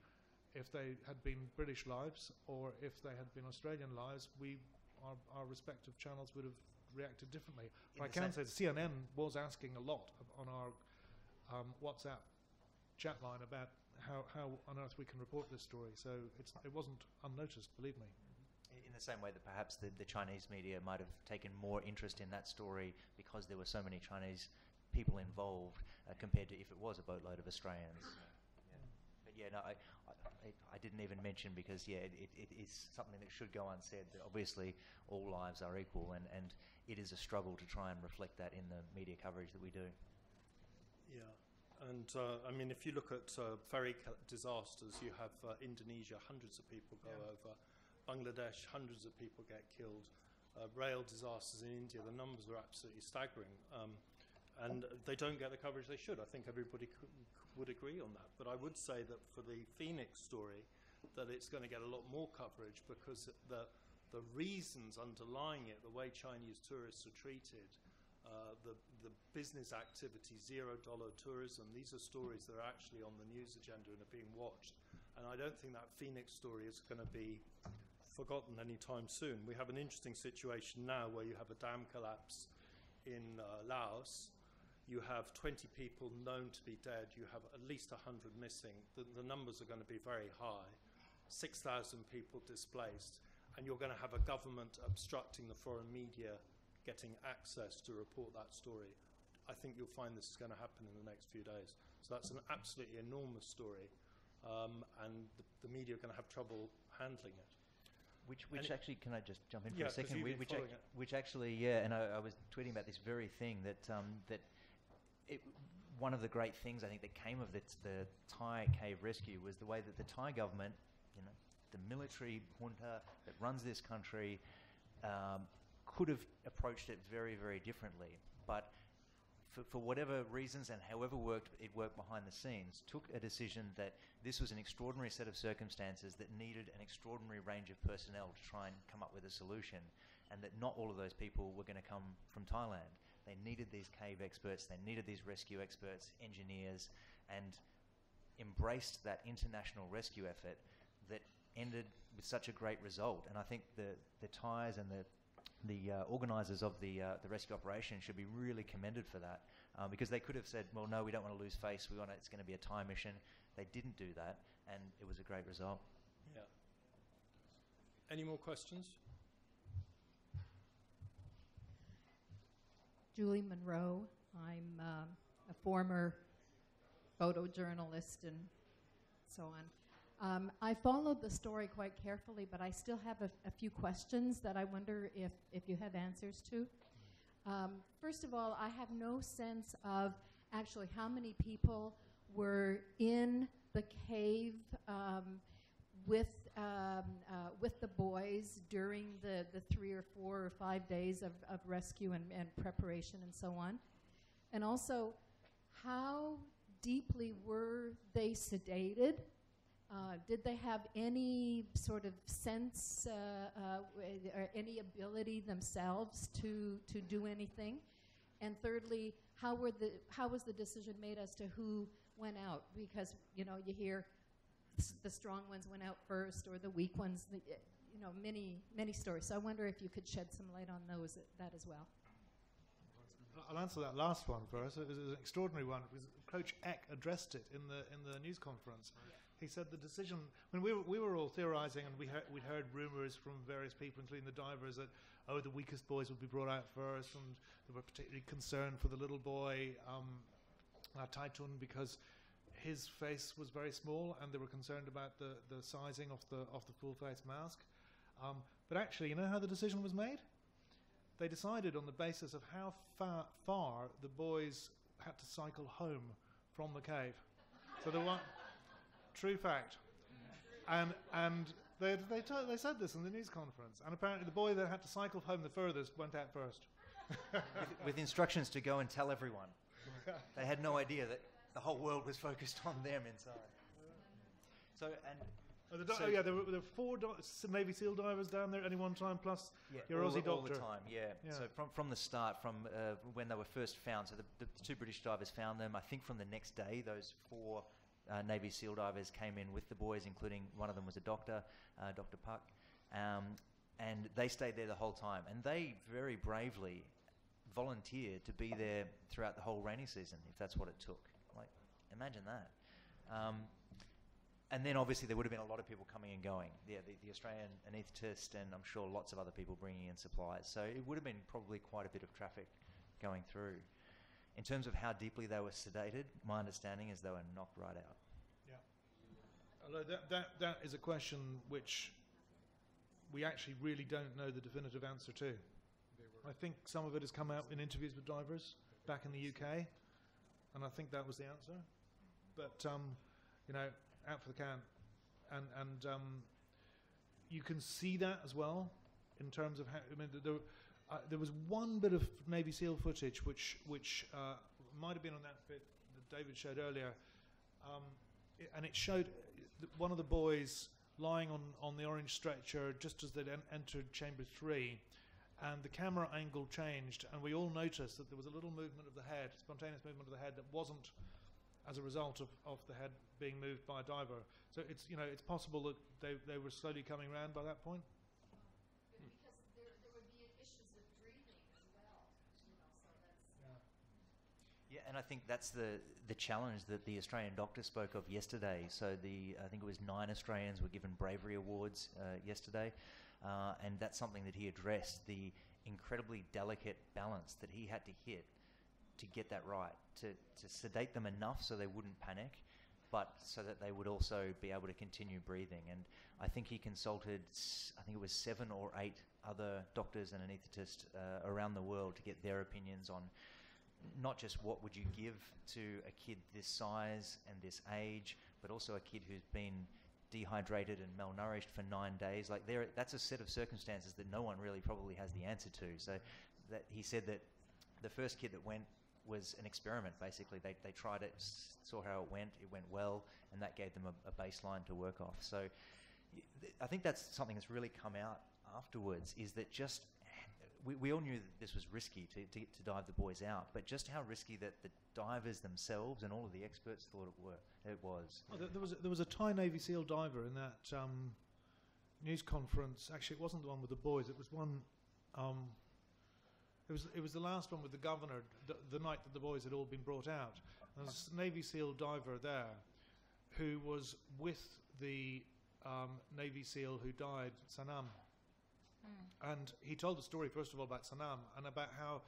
if they had been British lives or if they had been Australian lives, our respective channels would have reacted differently. But I can say that CNN was asking a lot on our WhatsApp chat line about how on earth we can report this story. So it wasn't unnoticed, believe me. In the same way that perhaps the Chinese media might have taken more interest in that story because there were so many Chinese people involved compared to if it was a boatload of Australians. But yeah, no, I didn't even mention, because it is something that should go unsaid, that obviously all lives are equal, and it is a struggle to try and reflect that in the media coverage that we do. Yeah. And I mean, if you look at ferry disasters, you have Indonesia, hundreds of people go over. Bangladesh, hundreds of people get killed. Rail disasters in India, the numbers are absolutely staggering. And they don't get the coverage they should. I think everybody would agree on that. But I would say that for the Phoenix story, that it's going to get a lot more coverage, because the reasons underlying it, the way Chinese tourists are treated, the business activity, $0 tourism, these are stories that are actually on the news agenda and are being watched. And I don't think that Phoenix story is going to be forgotten anytime soon. We have an interesting situation now where you have a dam collapse in Laos. You have 20 people known to be dead. You have at least 100 missing. The numbers are going to be very high. 6,000 people displaced. And you're going to have a government obstructing the foreign media getting access to report that story. I think you'll find this is going to happen in the next few days. So that's an absolutely enormous story. And the media are going to have trouble handling it. Which actually, can I just jump in for a second? Which actually, and I was tweeting about this very thing, that one of the great things I think that came of the Thai cave rescue was the way that the Thai government, the military junta that runs this country, could have approached it very, very differently. But for whatever reasons and however it worked behind the scenes, took a decision that this was an extraordinary set of circumstances that needed an extraordinary range of personnel to try and come up with a solution, and that not all of those people were going to come from Thailand. They needed these cave experts, they needed these rescue experts, engineers, and embraced that international rescue effort that ended with such a great result. And I think the Thais and the organisers of the rescue operation should be really commended for that, because they could have said, well, no, we don't want to lose face, it's going to be a Thai mission. They didn't do that, and it was a great result. Yeah. Any more questions? Julie Monroe. I'm a former photojournalist and so on. I followed the story quite carefully, but I still have a few questions that I wonder if you have answers to. First of all, I have no sense of actually how many people were in the cave with the boys during the 3 or 4 or 5 days of rescue and preparation and so on. And also, how deeply were they sedated? Did they have any sort of sense or any ability themselves to do anything? And thirdly, how was the decision made as to who went out? Because you hear the strong ones went out first, or the weak ones. Many stories. So I wonder if you could shed some light on that as well. I'll answer that last one first. It was an extraordinary one because Coach Eck addressed it in the news conference. He said the decision, when we were all theorising, and we'd heard rumours from various people, including the divers, that the weakest boys would be brought out first, and they were particularly concerned for the little boy Taitun, because his face was very small, and they were concerned about the sizing of the full face mask. But actually, you know how the decision was made? They decided on the basis of how far the boys had to cycle home from the cave. So True fact. And they said this in the news conference. And apparently the boy that had to cycle home the furthest went out first. with instructions to go and tell everyone. They had no idea that the whole world was focused on them inside. So, there were 4 Navy SEAL divers down there at any one time, plus your Aussie doctor. All the time, yeah. So from the start, from when they were first found, so the 2 British divers found them. I think from the next day, those 4 Navy SEAL divers came in with the boys, including one of them was a doctor, Dr. Puck, and they stayed there the whole time. And they very bravely volunteered to be there throughout the whole rainy season, if that's what it took. Like, imagine that. And then obviously there would have been a lot of people coming and going. Yeah, the Australian anaesthetist and I'm sure lots of other people bringing in supplies. So it would have been probably quite a bit of traffic going through. In terms of how deeply they were sedated, my understanding is they were knocked right out. Yeah. Although that is a question which we actually really don't know the definitive answer to. I think some of it has come out in interviews with divers back in the UK, and I think that was the answer. But, out for the count. And you can see that as well in terms of how, there was one bit of Navy SEAL footage which might have been on that bit that David showed earlier, and it showed one of the boys lying on the orange stretcher just as they'd entered chamber 3, and the camera angle changed, and we all noticed that there was a little movement of the head, spontaneous movement of the head that wasn't as a result of the head being moved by a diver. So it's possible that they were slowly coming around by that point. Because there would be issues with breathing as well, so that's... Yeah, and I think that's the challenge that the Australian doctor spoke of yesterday. So I think it was 9 Australians were given bravery awards yesterday, and that's something that he addressed, the incredibly delicate balance that he had to hit to get that right, to sedate them enough so they wouldn't panic, but so that they would also be able to continue breathing. And I think he consulted, I think it was 7 or 8 other doctors and anaesthetists around the world to get their opinions on not just what would you give to a kid this size and this age, but also a kid who's been dehydrated and malnourished for 9 days. Like that's a set of circumstances that no one really probably has the answer to. So that he said that the first kid that went was an experiment, basically. They tried it, saw how it went well, and that gave them a baseline to work off. So I think that's something that's really come out afterwards, is that just, we all knew that this was risky to dive the boys out, but just how risky that the divers themselves and all of the experts thought it was. Oh, there was a Thai Navy SEAL diver in that news conference. Actually, it wasn't the one with the boys, it was one... It was the last one with the governor, the night that the boys had all been brought out. There was a Navy SEAL diver there who was with the Navy SEAL who died, Sanam. And he told the story, first of all, about Sanam and about how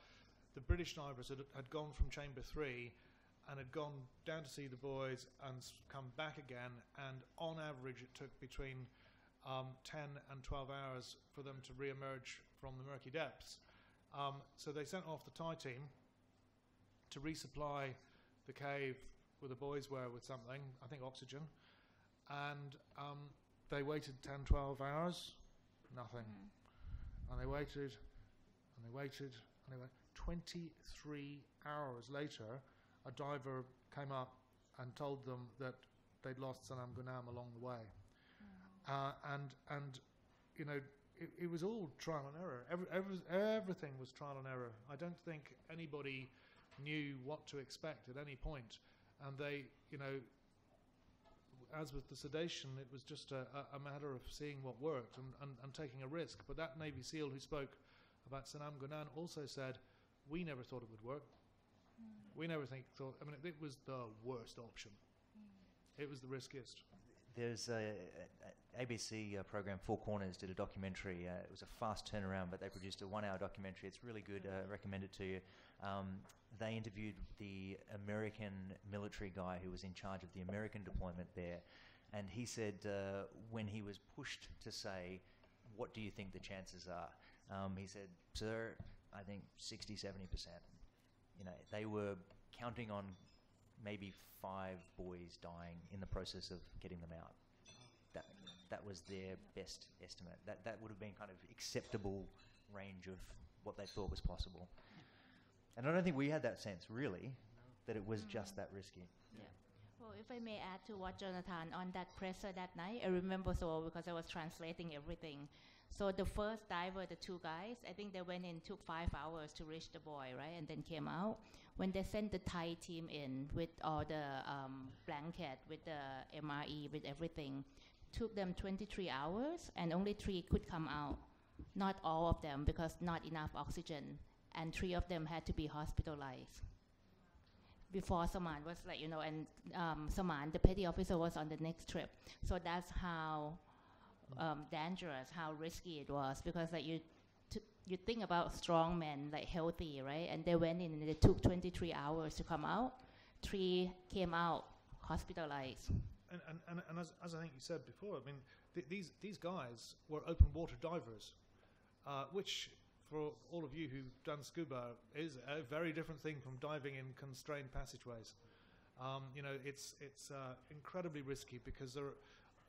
the British divers had gone from chamber 3 and had gone down to see the boys and come back again, and on average it took between 10 and 12 hours for them to re-emerge from the murky depths. So they sent off the Thai team to resupply the cave where the boys were with something, I think oxygen, and they waited 10, 12 hours, nothing. And they waited, and they waited, and they waited. 23 hours later, a diver came up and told them that they'd lost Sanam Gunam along the way. And you know, it was all trial and error. Everything was trial and error. I don't think anybody knew what to expect at any point. And they, you know, as with the sedation, it was just a matter of seeing what worked and taking a risk. But that Navy SEAL who spoke about Sanam Gunam also said, we never thought it would work. We never thought, I mean, it was the worst option. It was the riskiest. There's a ABC program, Four Corners, did a documentary. It was a fast turnaround, but they produced a 1-hour documentary. It's really good. Recommend it to you. They interviewed the American military guy who was in charge of the American deployment there, and he said when he was pushed to say, what do you think the chances are? He said, sir, I think 60, 70%. You know, they were counting on maybe 5 boys dying in the process of getting them out. That was their best estimate. That would have been kind of acceptable range of what they thought was possible. And I don't think we had that sense, really, that it was just that risky. Yeah. Well, if I may add to what Jonathan, on that presser that night, I remember so well because I was translating everything. So the first diver, the 2 guys, I think they went in, took 5 hours to reach the boy, right, and then came out. When they sent the Thai team in with all the blanket, with the MRE, with everything, took them 23 hours, and only 3 could come out. Not all of them, because not enough oxygen, and 3 of them had to be hospitalized. Before Saman was like, and Saman, the petty officer, was on the next trip. So that's how dangerous, how risky it was, because like you think about strong men, like healthy, right? And they went in and it took 23 hours to come out. 3 came out hospitalized. And as I think you said before, I mean, these guys were open water divers, which for all of you who've done scuba is a very different thing from diving in constrained passageways. It's incredibly risky because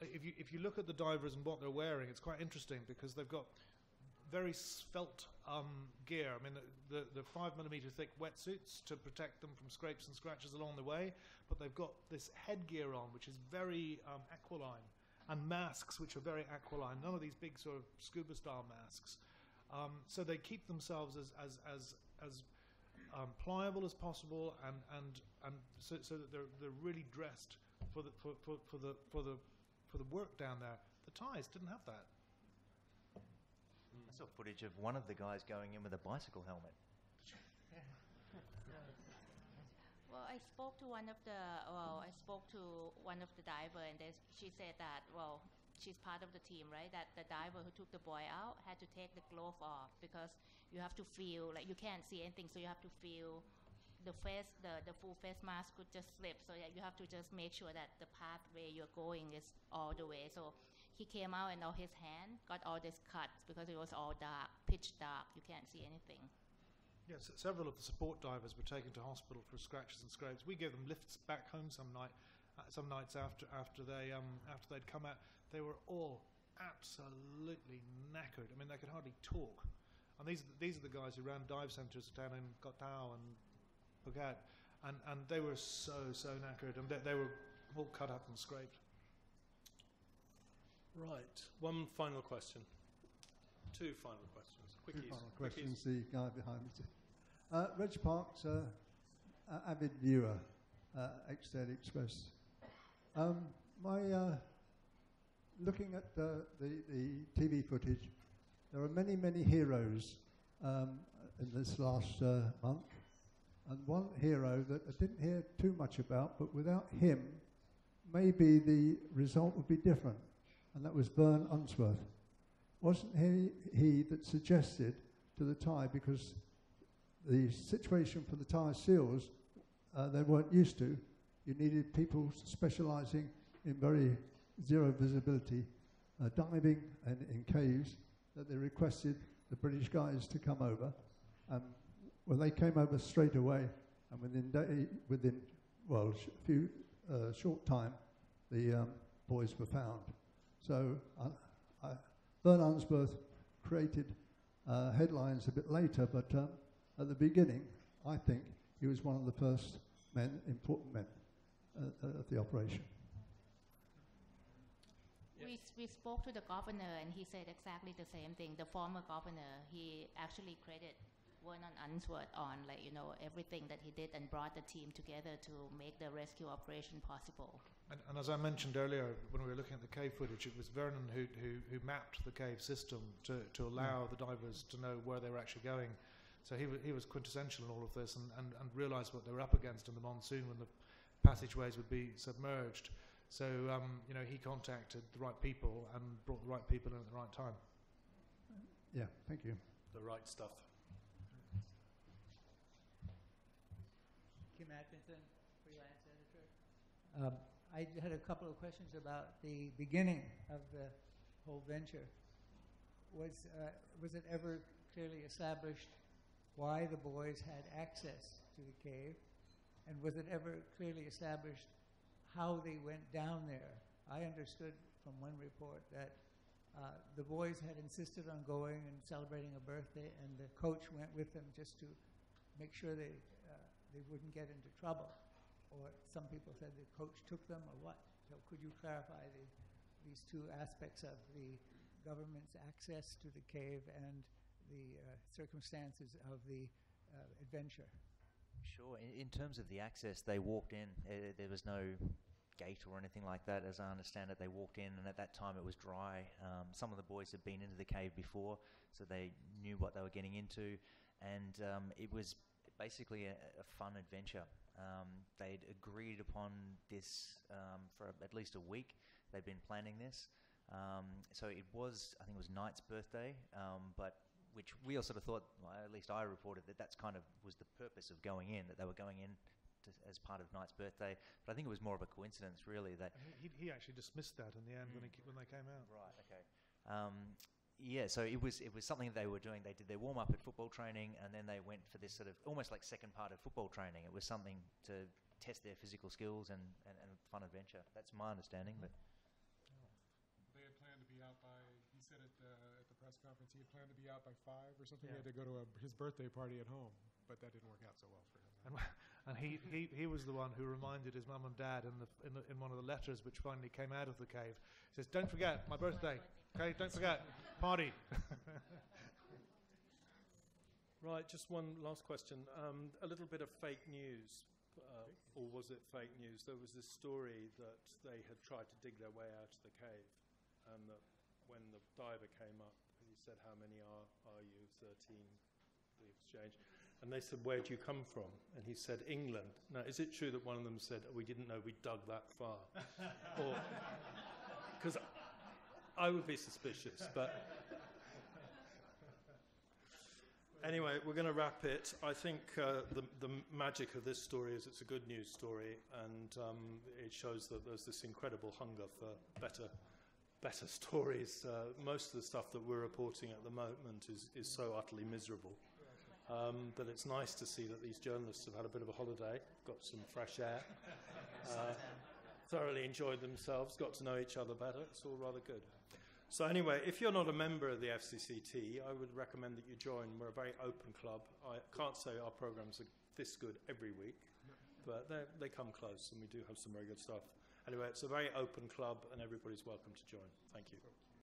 if you look at the divers and what they're wearing, it's quite interesting because they've got very svelte gear. I mean, the 5mm thick wetsuits to protect them from scrapes and scratches along the way, but they've got this headgear on which is very aquiline, and masks which are very aquiline. None of these big sort of scuba style masks. So they keep themselves as pliable as possible, and so that they're really dressed for the work down there. The Thais didn't have that. I saw footage of one of the guys going in with a bicycle helmet. Well, I spoke to one of the diver, and she said that, well, she's part of the team, right? That the diver who took the boy out had to take the glove off because you have to feel, like you can't see anything, so you have to feel the full face mask could just slip, so you have to just make sure that the pathway you're going is all the way. So he came out and all his hand got all these cuts because it was all dark, pitch dark. You can't see anything. Yes, several of the support divers were taken to hospital for scratches and scrapes. We gave them lifts back home some nights after they'd come out. They were all absolutely knackered. I mean, they could hardly talk. And these are the guys who ran dive centres down in Koh Tao and Phuket, and they were so knackered, and they were all cut up and scraped. Right. One final question. 2 final questions. Quickies. 2 final questions. The guy behind me. Reg Park's avid viewer, Ex-Daily Express. Looking at the TV footage, there are many heroes in this last month, and one hero that I didn't hear too much about, but without him, maybe the result would be different, and that was Vern Unsworth. Wasn't he that suggested to the Thai, because the situation for the Thai SEALs they weren't used to, you needed people specialising in very zero visibility diving and in caves, that they requested the British guys to come over. Well, they came over straight away, and within short time, the boys were found. So Vern Unsworth created headlines a bit later, but at the beginning, I think he was one of the first important men of the operation. We spoke to the governor, and he said exactly the same thing. The former governor, he actually credited Vernon Unsworth on everything that he did and brought the team together to make the rescue operation possible. And as I mentioned earlier, when we were looking at the cave footage, it was Vernon who mapped the cave system to allow the divers to know where they were actually going. So he was quintessential in all of this, and realised what they were up against in the monsoon when the passageways would be submerged. So he contacted the right people and brought the right people in at the right time. Yeah, thank you. The right stuff. Kim Atkinson, freelance editor. I had a couple of questions about the beginning of the whole venture. Was it ever clearly established why the boys had access to the cave? And was it ever clearly established how they went down there? I understood from one report that the boys had insisted on going and celebrating a birthday, and the coach went with them just to make sure they wouldn't get into trouble. Or some people said the coach took them, or what? So could you clarify these two aspects of the government's access to the cave and the circumstances of the adventure? Sure. In terms of the access, they walked in. There was no gate or anything like that. As I understand it, they walked in, and at that time it was dry. Some of the boys had been into the cave before, so they knew what they were getting into, and it was basically a fun adventure. They'd agreed upon this for at least a week. They'd been planning this. So it was, I think it was Knight's birthday, but which we all sort of thought, well, at least I reported that that's kind of was the purpose of going in, that they were going in as part of Knight's birthday. But I think it was more of a coincidence, really. That he actually dismissed that in the end when they came out. Right. Okay. Yeah. So it was something they were doing. They did their warm up at football training, and then they went for this sort of almost like second part of football training. It was something to test their physical skills and fun adventure. That's my understanding, but. They had planned to be out by, he said at the press conference, he had planned to be out by 5 or something. Yeah. He had to go to his birthday party at home, but that didn't work out so well for him. And he was the one who reminded his mum and dad in one of the letters which finally came out of the cave. He says, "Don't forget my birthday. Okay, don't forget party." Right, just one last question. A little bit of fake news, or was it fake news? There was this story that they had tried to dig their way out of the cave, and that when the diver came up, he said, "How many are you?" 13, the exchange. And they said, "Where do you come from?" And he said, "England." Now, is it true that one of them said, "We didn't know we dug that far"? Or, because I would be suspicious, but anyway, we're going to wrap it. I think the magic of this story is it's a good news story, and it shows that there's this incredible hunger for better stories. Most of the stuff that we're reporting at the moment is so utterly miserable. But it's nice to see that these journalists have had a bit of a holiday, got some fresh air, thoroughly enjoyed themselves, got to know each other better. It's all rather good. So anyway, if you're not a member of the FCCT, I would recommend that you join. We're a very open club. I can't say our programs are this good every week, but they come close, and we do have some very good stuff. Anyway, it's a very open club, and everybody's welcome to join. Thank you.